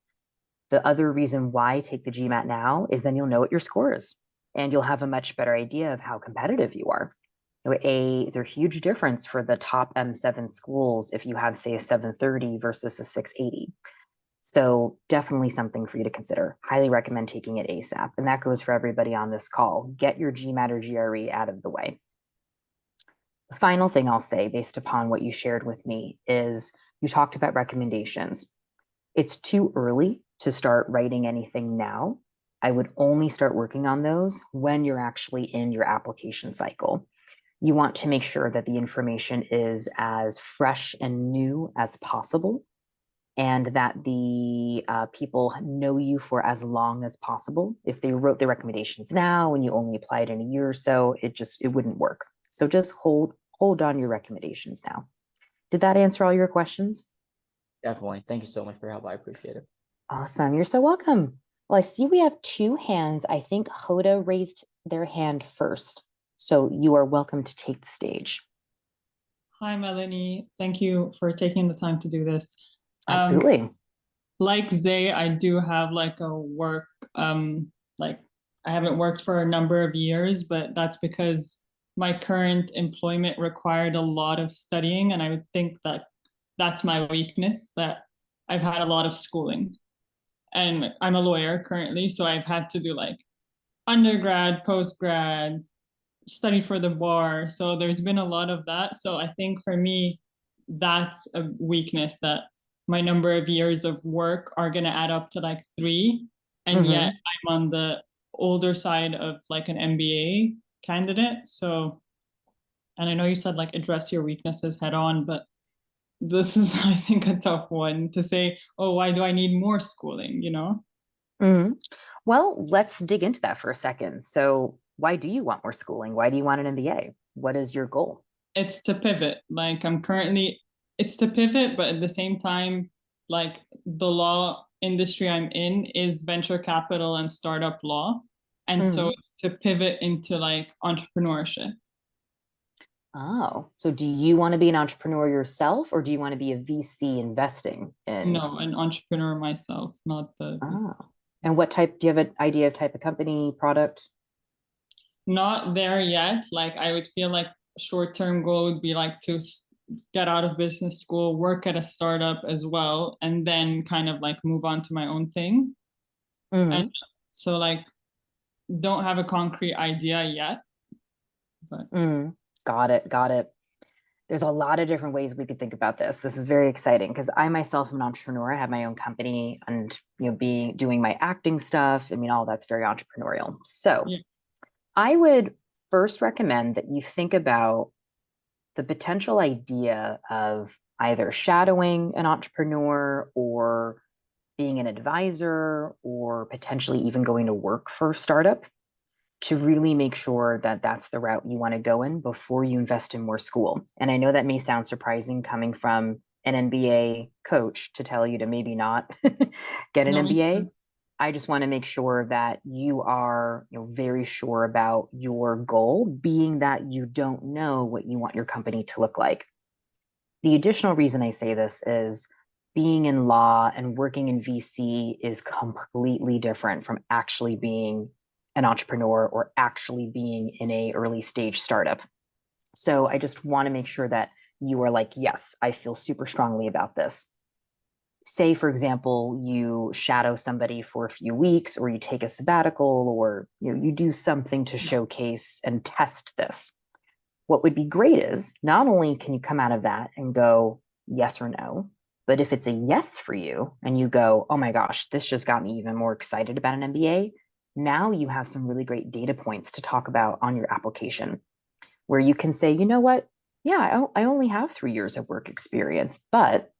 [SPEAKER 2] The other reason why take the GMAT now is then you'll know what your score is, and you'll have a much better idea of how competitive you are. There's a huge difference for the top M7 schools if you have, say, a 730 versus a 680. So definitely something for you to consider. Highly recommend taking it ASAP. And that goes for everybody on this call. Get your GMAT or GRE out of the way. The final thing I'll say, based upon what you shared with me, is you talked about recommendations. It's too early to start writing anything now. I would only start working on those when you're actually in your application cycle. You want to make sure that the information is as fresh and new as possible, and that the people know you for as long as possible. If they wrote the recommendations now and you only applied in a year or so, it wouldn't work. So just hold on your recommendations now. Did that answer all your questions?
[SPEAKER 4] Definitely. Thank you so much for your help. I appreciate it.
[SPEAKER 2] Awesome. You're so welcome. Well, I see we have 2 hands. I think Hoda raised their hand first. So you are welcome to take the stage.
[SPEAKER 5] Hi, Melanie. Thank you for taking the time to do this.
[SPEAKER 2] Absolutely.
[SPEAKER 5] Like Zay, I do have like a work, I haven't worked for a number of years, but that's because my current employment required a lot of studying. And I would think that that's my weakness, that I've had a lot of schooling. and I'm a lawyer currently, so I've had to do like undergrad, postgrad, study for the bar. So there's been a lot of that. So I think for me, that's a weakness, that my number of years of work are going to add up to like 3. And yet I'm on the older side of like an MBA candidate. So, and I know you said like address your weaknesses head on, but this is, I think, a tough one to say, oh, why do I need more schooling, you know?
[SPEAKER 2] Well, let's dig into that for a second. So why do you want more schooling? Why do you want an MBA? What is your goal?
[SPEAKER 5] It's to pivot. Like it's to pivot, but at the same time, like the law industry I'm in is venture capital and startup law. And so it's to pivot into like entrepreneurship.
[SPEAKER 2] Oh, so do you want to be an entrepreneur yourself, or do you want to be a VC investing in?
[SPEAKER 5] No, an entrepreneur myself, not the.
[SPEAKER 2] Oh, and what type, do you have an idea of type of company, product?
[SPEAKER 5] Not there yet. Like I would feel like short-term goal would be like to get out of business school, work at a startup as well, and then kind of like move on to my own thing. And so like don't have a concrete idea yet. But
[SPEAKER 2] Got it. There's a lot of different ways we could think about this. This is very exciting because I myself am an entrepreneur. I have my own company and, you know, doing my acting stuff. I mean, all that's very entrepreneurial. So
[SPEAKER 5] yeah.
[SPEAKER 2] I would first recommend that you think about the potential idea of either shadowing an entrepreneur or being an advisor or potentially even going to work for a startup, to really make sure that that's the route you want to go in before you invest in more school. And I know that may sound surprising coming from an MBA coach to tell you to maybe not get an MBA. I just want to make sure that you are, you know, very sure about your goal, being that you don't know what you want your company to look like. The additional reason I say this is being in law and working in VC is completely different from actually being an entrepreneur or actually being in a early stage startup. So I just want to make sure that you are like, yes, I feel super strongly about this. Say, for example, you shadow somebody for a few weeks, or you take a sabbatical, or you do something to showcase and test this. What would be great is not only can you come out of that and go yes or no, but if it's a yes for you and you go, oh my gosh, this just got me even more excited about an MBA, now you have some really great data points to talk about on your application, where you can say, you know what? Yeah, I only have 3 years of work experience, but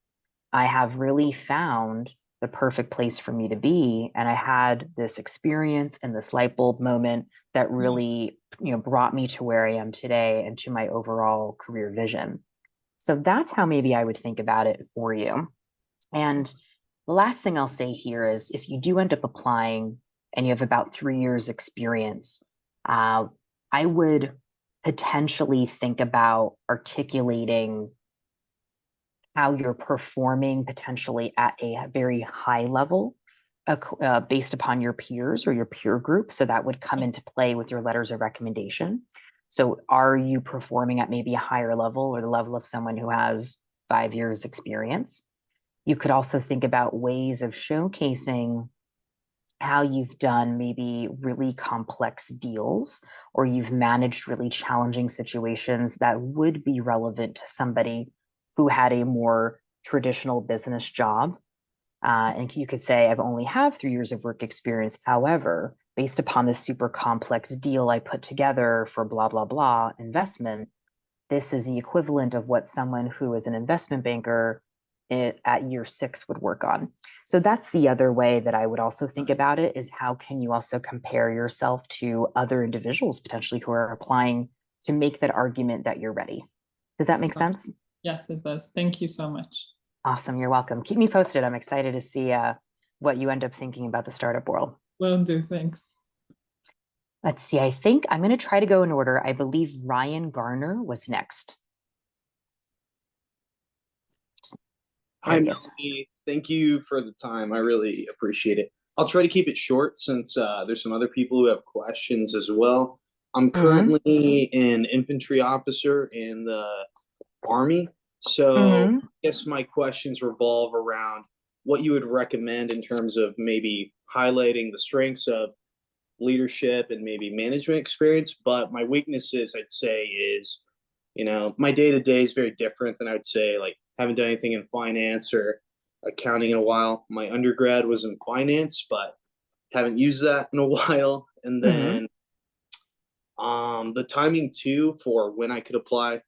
[SPEAKER 2] I have really found the perfect place for me to be. And I had this experience and this light bulb moment that really, brought me to where I am today and to my overall career vision. So that's how maybe I would think about it for you. And the last thing I'll say here is if you do end up applying and you have about 3 years experience, I would potentially think about articulating how you're performing potentially at a very high level based upon your peers or your peer group. So that would come into play with your letters of recommendation. So are you performing at maybe a higher level or the level of someone who has 5 years experience? You could also think about ways of showcasing how you've done maybe really complex deals, or you've managed really challenging situations that would be relevant to somebody who had a more traditional business job. And you could say, I've only have 3 years of work experience. However, based upon this super complex deal I put together for blah, blah, blah investment, this is the equivalent of what someone who is an investment banker at year 6 would work on. So that's the other way that I would also think about it, is how can you also compare yourself to other individuals potentially who are applying to make that argument that you're ready. Does that make sense?
[SPEAKER 5] Yes, it does. Thank you so much.
[SPEAKER 2] Awesome. You're welcome. Keep me posted. I'm excited to see what you end up thinking about the startup world.
[SPEAKER 5] Will do. Thanks.
[SPEAKER 2] Let's see. I think I'm going to try to go in order. I believe Ryan Garner was next.
[SPEAKER 6] Hi, Melanie. Thank you for the time. I really appreciate it. I'll try to keep it short since there's some other people who have questions as well. I'm currently an infantry officer in the Army. So I guess my questions revolve around what you would recommend in terms of maybe highlighting the strengths of leadership and maybe management experience. But my weaknesses, I'd say, is, my day-to-day is very different than I would say, like, haven't done anything in finance or accounting in a while. My undergrad was in finance, but haven't used that in a while. And then the timing too for when I could apply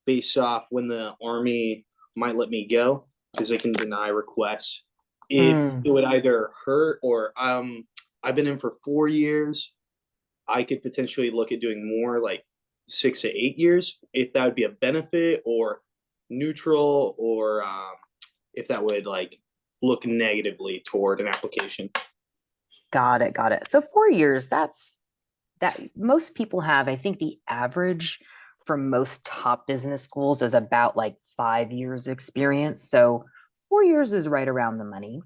[SPEAKER 6] based off when the Army might let me go, because they can deny requests if it would either hurt or I've been in for 4 years. I could potentially look at doing more, like 6 to 8 years, if that would be a benefit or neutral, or if that would like look negatively toward an application.
[SPEAKER 2] Got it. Got it. So 4 years, that most people have. I think the average for most top business schools is about like 5 years experience. So 4 years is right around the money.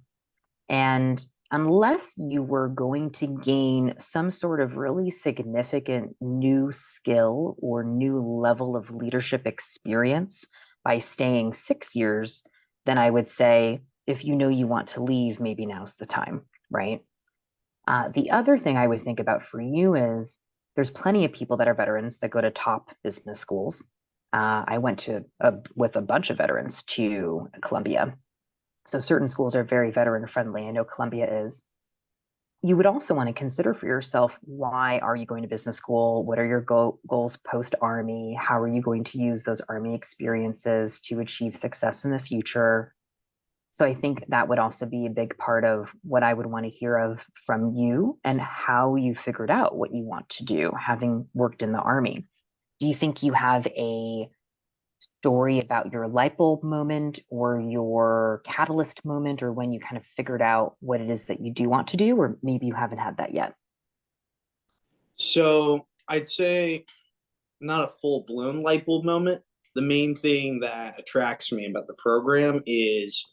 [SPEAKER 2] And unless you were going to gain some sort of really significant new skill or new level of leadership experience by staying 6 years, then I would say, if you know you want to leave, maybe now's the time, right? The other thing I would think about for you is there's plenty of people that are veterans that go to top business schools. I went with a bunch of veterans to Columbia. So certain schools are very veteran friendly. I know Columbia is. You would also want to consider for yourself, why are you going to business school? What are your goals post-Army? How are you going to use those Army experiences to achieve success in the future? So I think that would also be a big part of what I would want to hear of from you, and how you figured out what you want to do, having worked in the Army. Do you think you have a story about your light bulb moment or your catalyst moment, or when you kind of figured out what it is that you do want to do, or maybe you haven't had that yet?
[SPEAKER 6] So I'd say not a full-blown light bulb moment. The main thing that attracts me about the program is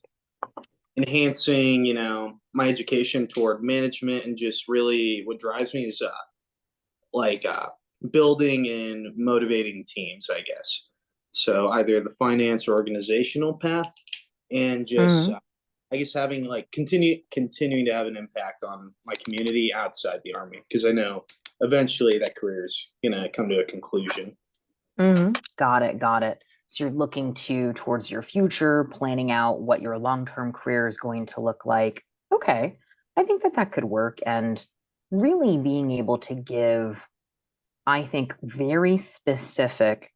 [SPEAKER 6] enhancing, my education toward management, and just really what drives me is building and motivating teams, I guess. So either the finance or organizational path, and just I guess having like continuing to have an impact on my community outside the Army, because I know eventually that career is gonna come to a conclusion.
[SPEAKER 2] Got it. Got it. So you're looking towards your future, planning out what your long-term career is going to look like. Okay. I think that could work, and really being able to give, I think, very specific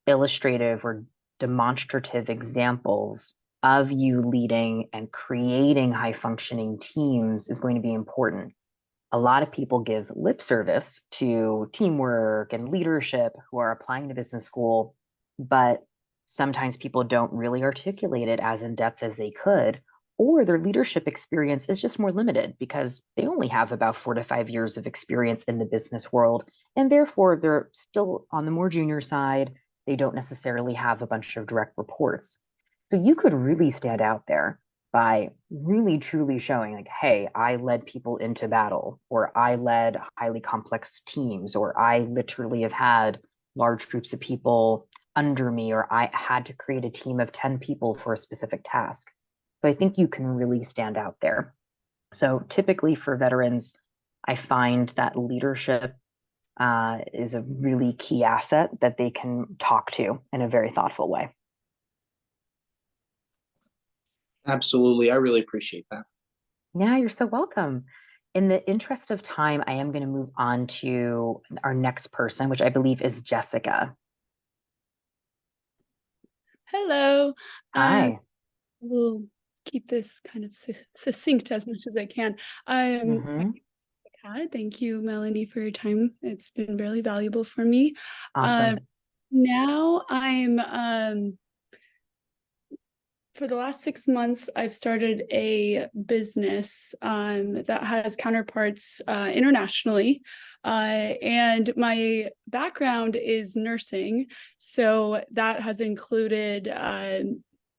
[SPEAKER 2] illustrative or demonstrative examples of you leading and creating high functioning teams is going to be important. A lot of people give lip service to teamwork and leadership who are applying to business school, but sometimes people don't really articulate it as in depth as they could, or their leadership experience is just more limited because they only have about 4 to 5 years of experience in the business world, and therefore they're still on the more junior side. They don't necessarily have a bunch of direct reports. So you could really stand out there by really truly showing, like, hey, I led people into battle, or I led highly complex teams, or I literally have had large groups of people under me, or I had to create a team of 10 people for a specific task. So I think you can really stand out there. So typically for veterans, I find that leadership is a really key asset that they can talk to in a very thoughtful way.
[SPEAKER 6] Absolutely. I really appreciate that.
[SPEAKER 2] Yeah, you're so welcome. In the interest of time, I am going to move on to our next person, which I believe is Jessica.
[SPEAKER 7] Hello.
[SPEAKER 2] Hi.
[SPEAKER 7] We'll keep this kind of succinct as much as I can. Thank you, Melanie, for your time. It's been really valuable for me.
[SPEAKER 2] Awesome.
[SPEAKER 7] Now I'm for the last 6 months, I've started a business that has counterparts internationally. And my background is nursing. So that has included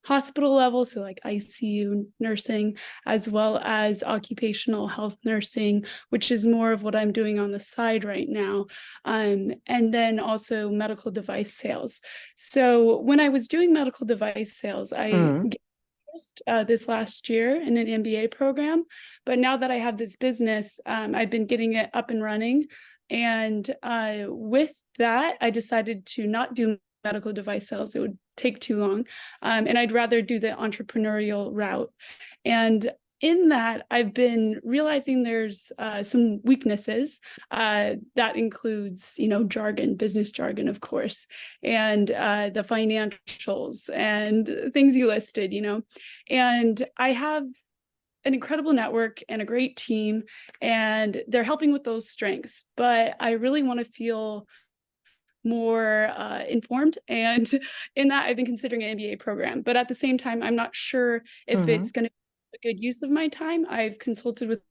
[SPEAKER 7] hospital level, so like ICU nursing, as well as occupational health nursing, which is more of what I'm doing on the side right now. And then also medical device sales. So when I was doing medical device sales, I this last year in an MBA program. But now that I have this business, I've been getting it up and running. And with that, I decided to not do medical device sales. It would take too long. And I'd rather do the entrepreneurial route. And in that, I've been realizing there's some weaknesses that includes, jargon, business jargon, of course, and the financials and things you listed, and I have an incredible network and a great team, and they're helping with those strengths. But I really want to feel more informed, and in that, I've been considering an MBA program. But at the same time, I'm not sure if it's going to be a good use of my time. I've consulted with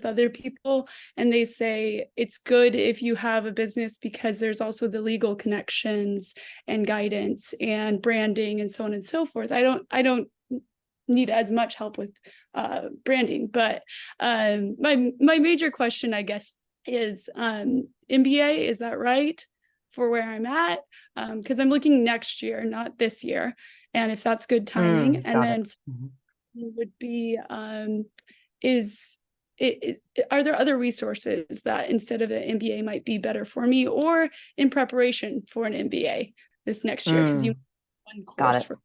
[SPEAKER 7] other people, and they say it's good if you have a business because there's also the legal connections and guidance and branding and so on and so forth. I don't need as much help with branding, but my major question, I guess, is MBA, is that right for where I'm at? Because I'm looking next year, not this year, and if that's good timing. And then would be are there other resources that instead of an MBA might be better for me, or in preparation for an MBA this next year? Because you one course for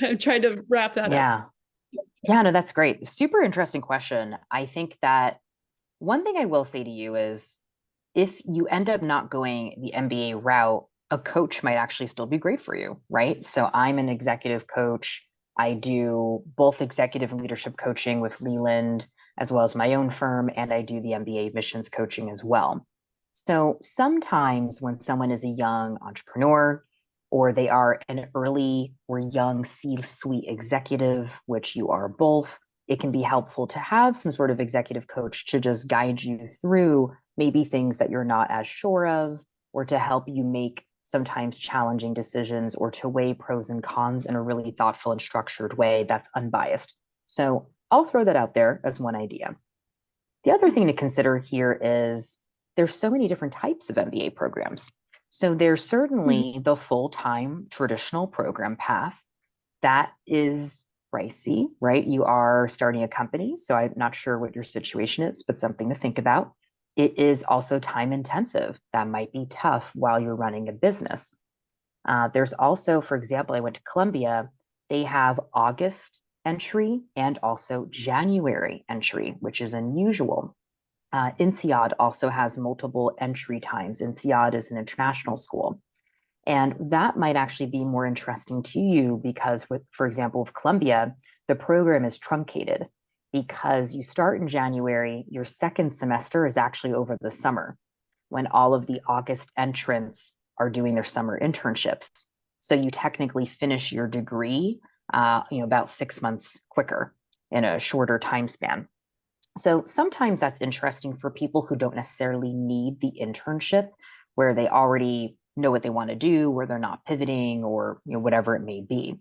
[SPEAKER 7] I'm trying to wrap that up.
[SPEAKER 2] Yeah, no, that's great. Super interesting question. I think that one thing I will say to you is if you end up not going the MBA route, a coach might actually still be great for you, right? So I'm an executive coach. I do both executive leadership coaching with Leland as well as my own firm, and I do the MBA admissions coaching as well. So sometimes when someone is a young entrepreneur, or they are an early or young C-suite executive, which you are both, it can be helpful to have some sort of executive coach to just guide you through maybe things that you're not as sure of, or to help you make sometimes challenging decisions, or to weigh pros and cons in a really thoughtful and structured way that's unbiased. So I'll throw that out there as one idea. The other thing to consider here is there's so many different types of MBA programs. So there's certainly the full-time traditional program path. That is pricey, right? You are starting a company, so I'm not sure what your situation is, but something to think about. It is also time intensive. That might be tough while you're running a business. There's also, for example, I went to Columbia. They have August entry and also January entry, which is unusual. INSEAD also has multiple entry times. INSEAD is an international school. And that might actually be more interesting to you because, for example, with Columbia, the program is truncated because you start in January, your second semester is actually over the summer when all of the August entrants are doing their summer internships. So you technically finish your degree about 6 months quicker in a shorter time span. So sometimes that's interesting for people who don't necessarily need the internship, where they already know what they want to do, where they're not pivoting, or whatever it may be.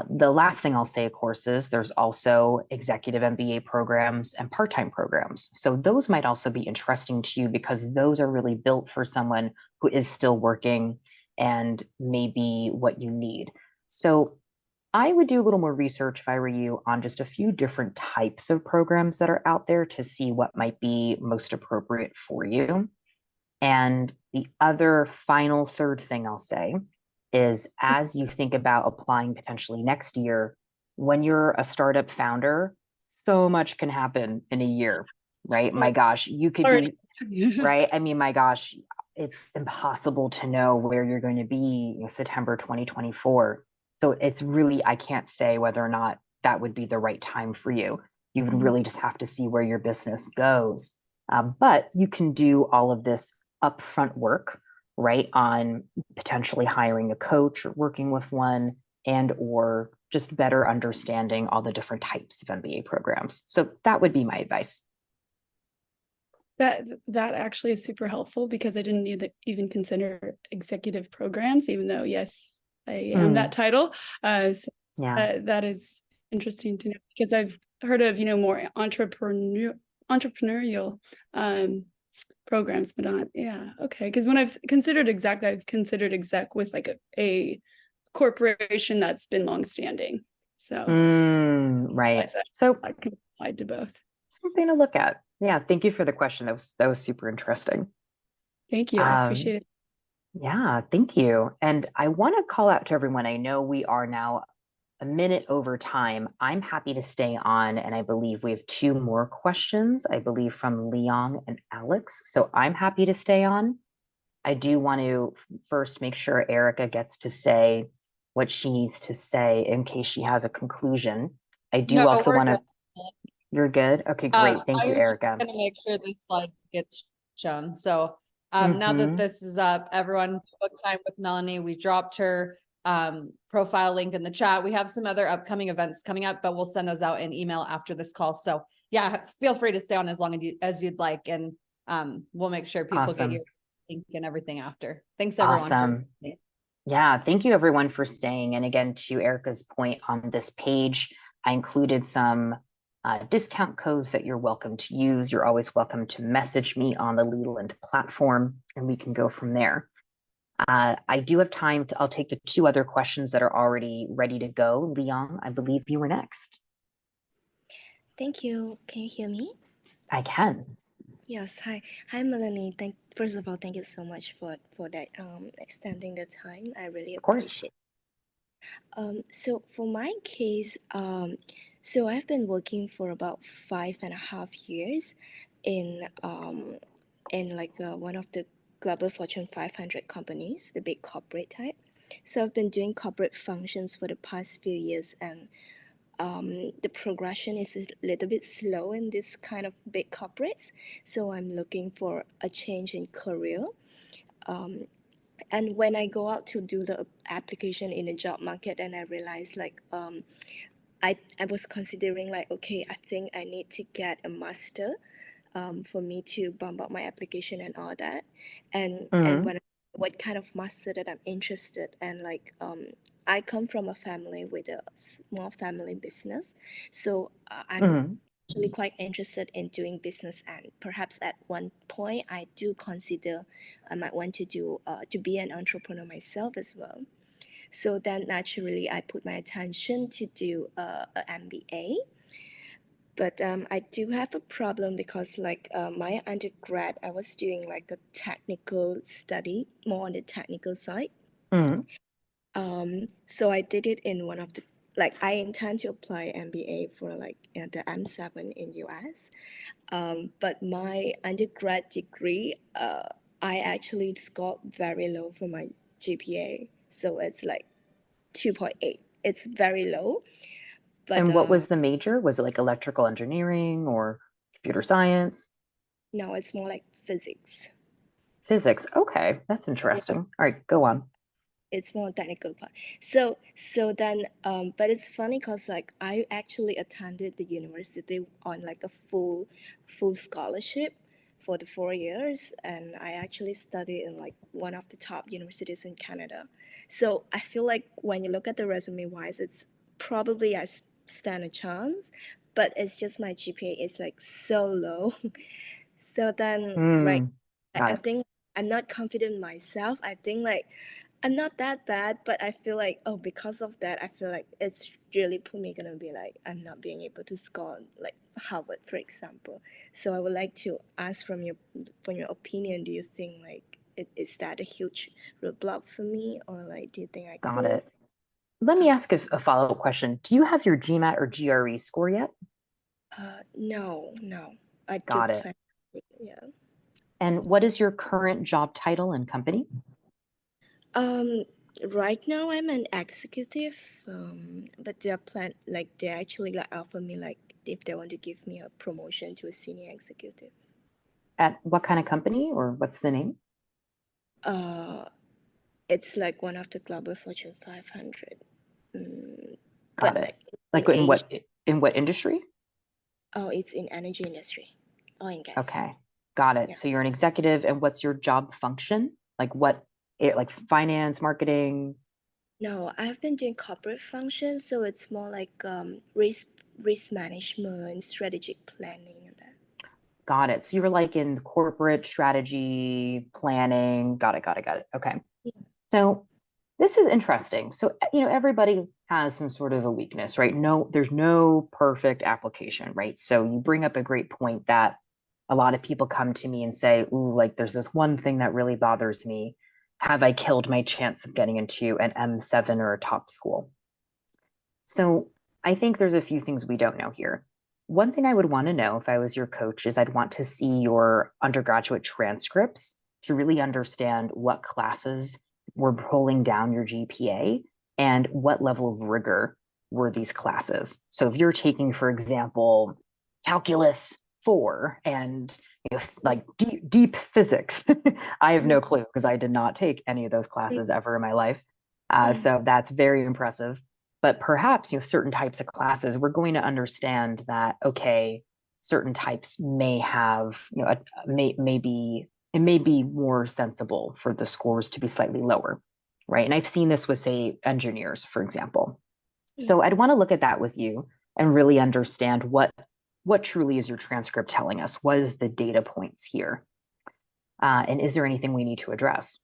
[SPEAKER 2] The last thing I'll say, of course, is there's also executive MBA programs and part-time programs. So those might also be interesting to you because those are really built for someone who is still working and maybe what you need. So I would do a little more research if I were you on just a few different types of programs that are out there to see what might be most appropriate for you. And the other final third thing I'll say is as you think about applying potentially next year, when you're a startup founder, so much can happen in a year, right? My gosh, you could be, right? I mean, my gosh, it's impossible to know where you're going to be in September 2024. So it's really, I can't say whether or not that would be the right time for you. You would really just have to see where your business goes. But you can do all of this upfront work, right, on potentially hiring a coach or working with one, and or just better understanding all the different types of MBA programs. So that would be my advice.
[SPEAKER 7] That actually is super helpful because I didn't even consider executive programs, even though, yes, I am that title. That is interesting to know because I've heard of, more entrepreneurial programs, but not, okay. Because when I've considered exec with like a corporation that's been longstanding. So
[SPEAKER 2] right.
[SPEAKER 7] I thought
[SPEAKER 2] So
[SPEAKER 7] I can apply to both.
[SPEAKER 2] something to look at. Yeah. Thank you for the question. That was super interesting.
[SPEAKER 7] Thank you. I appreciate it.
[SPEAKER 2] Yeah, thank you. And I want to call out to everyone. I know we are now a minute over time. I'm happy to stay on, and I believe we have two more questions, I believe from Leon and Alex. So I'm happy to stay on. I do want to first make sure Erica gets to say what she needs to say in case she has a conclusion. I do
[SPEAKER 1] No,
[SPEAKER 2] also
[SPEAKER 1] we're
[SPEAKER 2] want to,
[SPEAKER 1] good.
[SPEAKER 2] you're good? Okay, great. Thank
[SPEAKER 1] I
[SPEAKER 2] you,
[SPEAKER 1] was just
[SPEAKER 2] Erica.
[SPEAKER 1] gonna make sure this slide gets shown. So now that
[SPEAKER 2] Mhm.
[SPEAKER 1] this is up, everyone book time with Melanie. We dropped her profile link in the chat. We have some other upcoming events coming up, but we'll send those out in email after this call. So yeah, feel free to stay on as long as you'd like, and we'll make sure people get
[SPEAKER 2] Awesome.
[SPEAKER 1] your link and everything after. Thanks everyone.
[SPEAKER 2] Awesome. Yeah, thank you everyone for staying. And again, to Erica's point on this page, I included some discount codes that you're welcome to use. You're always welcome to message me on the Leland platform, and we can go from there. I do have time I'll take the two other questions that are already ready to go. Leon, I believe you were next.
[SPEAKER 8] Thank you. Can you hear me?
[SPEAKER 2] I can.
[SPEAKER 8] Yes. Hi, Melanie. First of all, thank you so much for that extending the time. I really
[SPEAKER 2] Of course.
[SPEAKER 8] appreciate. So for my case, so I've been working for about 5.5 years in like one of the global Fortune 500 companies, the big corporate type. So I've been doing corporate functions for the past few years, and the progression is a little bit slow in this kind of big corporates. So I'm looking for a change in career. And when I go out to do the application in the job market, and I realized like I was considering like, okay, I think I need to get a master for me to bump up my application and all that. And what kind of master that I'm interested, and like I come from a family with a small family business, so I'm actually quite interested in doing business, and perhaps at one point I do consider I might want to do to be an entrepreneur myself as well. So then naturally I put my attention to do a MBA. But I do have a problem because like my undergrad, I was doing like a technical study, more on the technical side. So I did it in one of the, like I intend to apply MBA for like the M7 in US. But my undergrad degree, I actually scored very low for my GPA. So it's like 2.8. It's very low. But
[SPEAKER 2] And what was the major? Was it like electrical engineering or computer science?
[SPEAKER 8] no, it's more like physics.
[SPEAKER 2] Physics. Okay, that's interesting. All right, go on.
[SPEAKER 8] It's more technical part. So then but it's funny because like I actually attended the university on like a full scholarship for the 4 years, and I actually studied in like one of the top universities in Canada. So I feel like when you look at the resume wise, it's probably I stand a chance, but it's just my GPA is like so low. So then right, I think I'm not confident in myself. I think like I'm not that bad, but I feel like, oh, because of that, I feel like it's really put me gonna be like, I'm not being able to score like Harvard, for example. So I would like to ask from your opinion, do you think like is that a huge roadblock for me, or like do you think I
[SPEAKER 2] Got
[SPEAKER 8] could?
[SPEAKER 2] it. Let me ask a follow-up question. Do you have your GMAT or GRE score yet?
[SPEAKER 8] No. I do
[SPEAKER 2] Got it.
[SPEAKER 8] plan. Yeah.
[SPEAKER 2] And what is your current job title and company?
[SPEAKER 8] Right now I'm an executive, but they actually like offer me like if they want to give me a promotion to a senior executive.
[SPEAKER 2] At what kind of company, or what's the name?
[SPEAKER 8] It's like one of the global Fortune 500.
[SPEAKER 2] Got it. Like in what industry?
[SPEAKER 8] Oh, it's in energy industry, oil and gas.
[SPEAKER 2] Okay, got it.
[SPEAKER 8] Yeah.
[SPEAKER 2] So you're an executive, and what's your job function? Like what, like finance, marketing?
[SPEAKER 8] No, I've been doing corporate functions, so it's more like risk management, strategic planning, and that.
[SPEAKER 2] Got it. So you were like in corporate strategy planning. Got it. Okay.
[SPEAKER 8] Yeah.
[SPEAKER 2] So this is interesting. So, everybody has some sort of a weakness, right? No, there's no perfect application, right? So you bring up a great point that a lot of people come to me and say, ooh, like there's this one thing that really bothers me. Have I killed my chance of getting into an M7 or a top school? So I think there's a few things we don't know here. One thing I would want to know if I was your coach is I'd want to see your undergraduate transcripts to really understand what classes were pulling down your GPA and what level of rigor were these classes. So if you're taking, for example, calculus 4 and like deep physics, I have no clue because I did not take any of those classes ever in my life. So that's very impressive. But perhaps, certain types of classes, we're going to understand that, okay, certain types may have, it may be more sensible for the scores to be slightly lower, right? And I've seen this with, say, engineers, for example. So I'd want to look at that with you and really understand what truly is your transcript telling us? What is the data points here? And is there anything we need to address?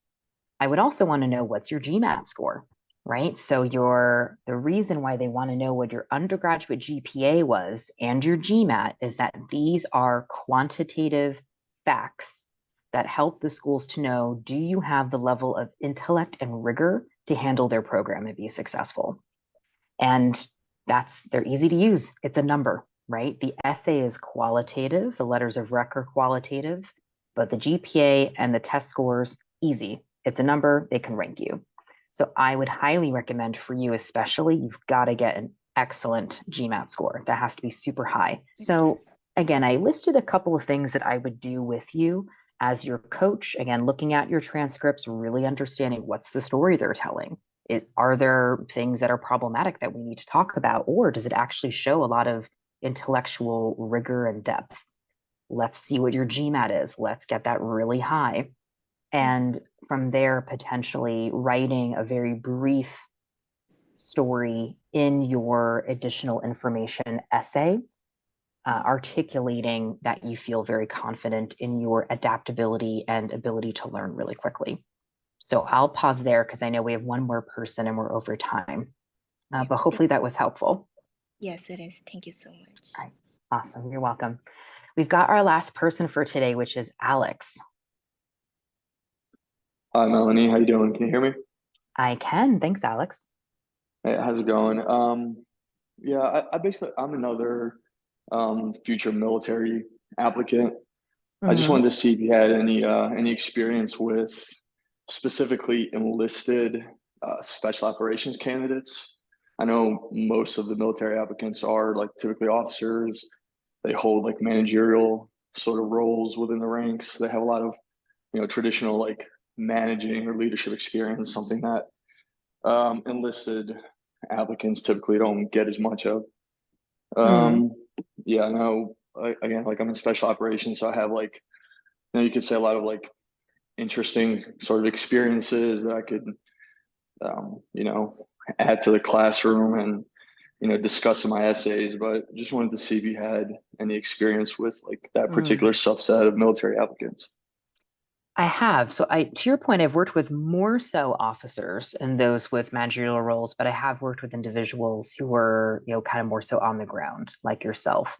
[SPEAKER 2] I would also want to know what's your GMAT score, right? So the reason why they want to know what your undergraduate GPA was and your GMAT is that these are quantitative facts that help the schools to know, do you have the level of intellect and rigor to handle their program and be successful? And they're easy to use. It's a number, right? The essay is qualitative, the letters of rec are qualitative, but the GPA and the test scores, easy. It's a number, they can rank you. So I would highly recommend for you, especially, you've got to get an excellent GMAT score. That has to be super high. So again, I listed a couple of things that I would do with you as your coach. Again, looking at your transcripts, really understanding what's the story they're telling. Are there things that are problematic that we need to talk about, or does it actually show a lot of intellectual rigor and depth? Let's see what your GMAT is. Let's get that really high. And from there, potentially writing a very brief story in your additional information essay, articulating that you feel very confident in your adaptability and ability to learn really quickly. So I'll pause there because I know we have one more person and we're over time, but hopefully that was helpful.
[SPEAKER 8] Yes, it is. Thank you so much.
[SPEAKER 2] All right. Awesome. You're welcome. We've got our last person for today, which is Alex.
[SPEAKER 9] Hi, Melanie. How you doing? Can you hear me?
[SPEAKER 2] I can. Thanks, Alex.
[SPEAKER 9] Hey, how's it going? Yeah, I'm another future military applicant. I just wanted to see if you had any experience with specifically enlisted special operations candidates. I know most of the military applicants are like typically officers. They hold like managerial sort of roles within the ranks. They have a lot of, traditional like managing or leadership experience, something that enlisted applicants typically don't get as much of. Yeah, I know. Again, like I'm in special operations, so I have like, you could say a lot of like interesting sort of experiences that I could, add to the classroom and, discuss in my essays. But just wanted to see if you had any experience with like that particular subset of military applicants.
[SPEAKER 2] I have. So to your point, I've worked with more so officers and those with managerial roles, but I have worked with individuals who were, kind of more so on the ground, like yourself.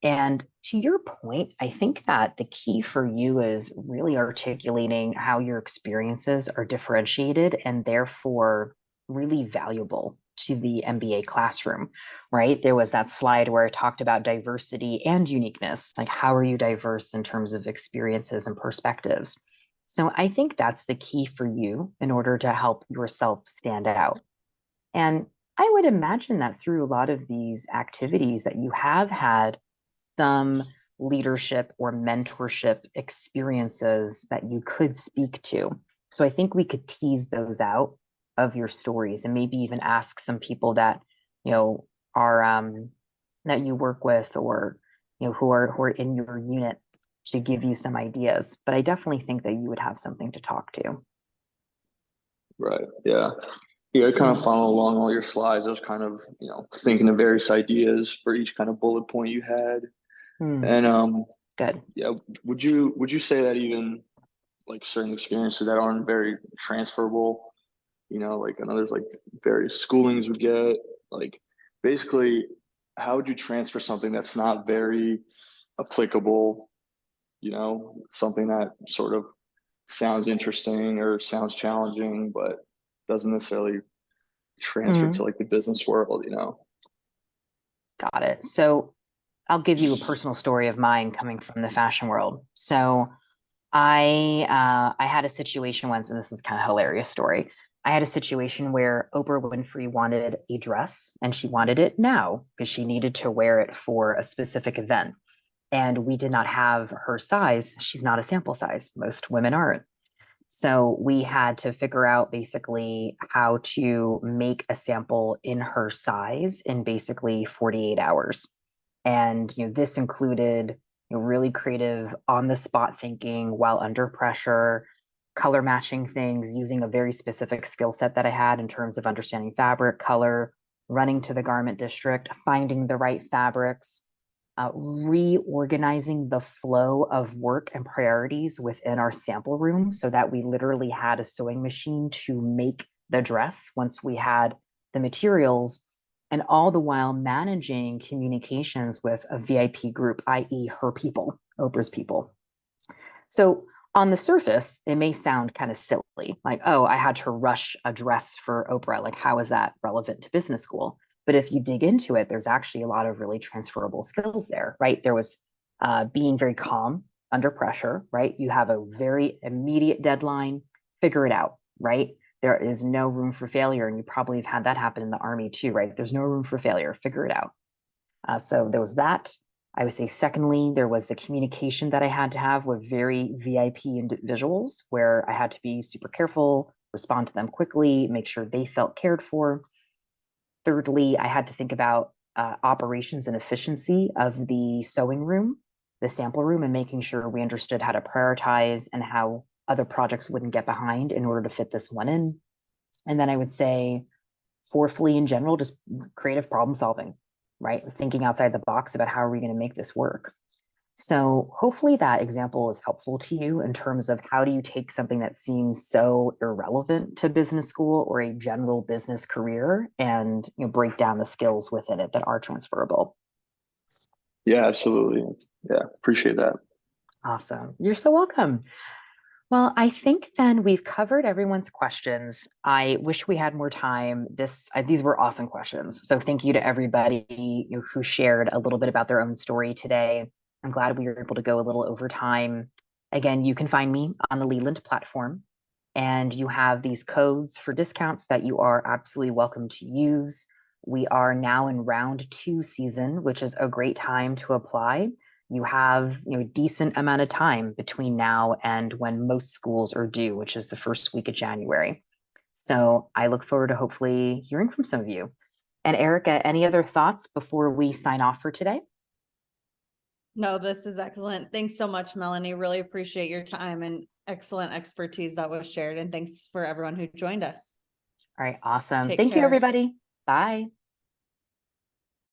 [SPEAKER 2] And to your point, I think that the key for you is really articulating how your experiences are differentiated and therefore really valuable to the MBA classroom, right? There was that slide where I talked about diversity and uniqueness. Like, how are you diverse in terms of experiences and perspectives? So I think that's the key for you in order to help yourself stand out. And I would imagine that through a lot of these activities that you have had some leadership or mentorship experiences that you could speak to. So I think we could tease those out of your stories and maybe even ask some people that, are that you work with or, who are in your unit to give you some ideas. But I definitely think that you would have something to talk to.
[SPEAKER 9] Right. Yeah. Yeah, I kind of follow along all your slides. I was kind of, thinking of various ideas for each kind of bullet point you had. And
[SPEAKER 2] good.
[SPEAKER 9] Yeah, would you say that even like certain experiences that aren't very transferable, you know, like I know there's like various schoolings we get, like basically how would you transfer something that's not very applicable, you know, something that sort of sounds interesting or sounds challenging, but doesn't necessarily transfer to like the business world, you know?
[SPEAKER 2] Got it. So I'll give you a personal story of mine coming from the fashion world. So I had a situation once, and this is kind of a hilarious story. I had a situation where Oprah Winfrey wanted a dress and she wanted it now because she needed to wear it for a specific event. And we did not have her size. She's not a sample size. Most women aren't. So we had to figure out basically how to make a sample in her size in basically 48 hours. And this included really creative on the spot thinking while under pressure, color matching things, using a very specific skill set that I had in terms of understanding fabric, color, running to the garment district, finding the right fabrics, reorganizing the flow of work and priorities within our sample room so that we literally had a sewing machine to make the dress once we had the materials, and all the while managing communications with a VIP group, i.e. her people, Oprah's people. So on the surface, it may sound kind of silly, like, oh, I had to rush a dress for Oprah. Like, how is that relevant to business school? But if you dig into it, there's actually a lot of really transferable skills there, right? There was being very calm under pressure, right? You have a very immediate deadline, figure it out, right? There is no room for failure. And you probably have had that happen in the Army too, right? There's no room for failure, figure it out. So there was that. I would say, secondly, there was the communication that I had to have with very VIP individuals where I had to be super careful, respond to them quickly, make sure they felt cared for. Thirdly, I had to think about operations and efficiency of the sewing room, the sample room, and making sure we understood how to prioritize and how other projects wouldn't get behind in order to fit this one in. And then I would say, fourthly, in general, just creative problem solving, right? Thinking outside the box about how are we going to make this work. So hopefully that example is helpful to you in terms of how do you take something that seems so irrelevant to business school or a general business career and break down the skills within it that are transferable.
[SPEAKER 9] Yeah, absolutely. Yeah, appreciate that.
[SPEAKER 2] Awesome. You're so welcome. Well, I think then we've covered everyone's questions. I wish we had more time. These were awesome questions. So thank you to everybody who shared a little bit about their own story today. I'm glad we were able to go a little over time. Again, you can find me on the Leland platform, and you have these codes for discounts that you are absolutely welcome to use. We are now in round 2 season, which is a great time to apply. You have a decent amount of time between now and when most schools are due, which is the first week of January. So I look forward to hopefully hearing from some of you. And Erica, any other thoughts before we sign off for today?
[SPEAKER 1] No, this is excellent. Thanks so much, Melanie. Really appreciate your time and excellent expertise that was shared. And thanks for everyone who joined us.
[SPEAKER 2] All right, awesome.
[SPEAKER 1] Take
[SPEAKER 2] Thank you,
[SPEAKER 1] care.
[SPEAKER 2] everybody. Bye.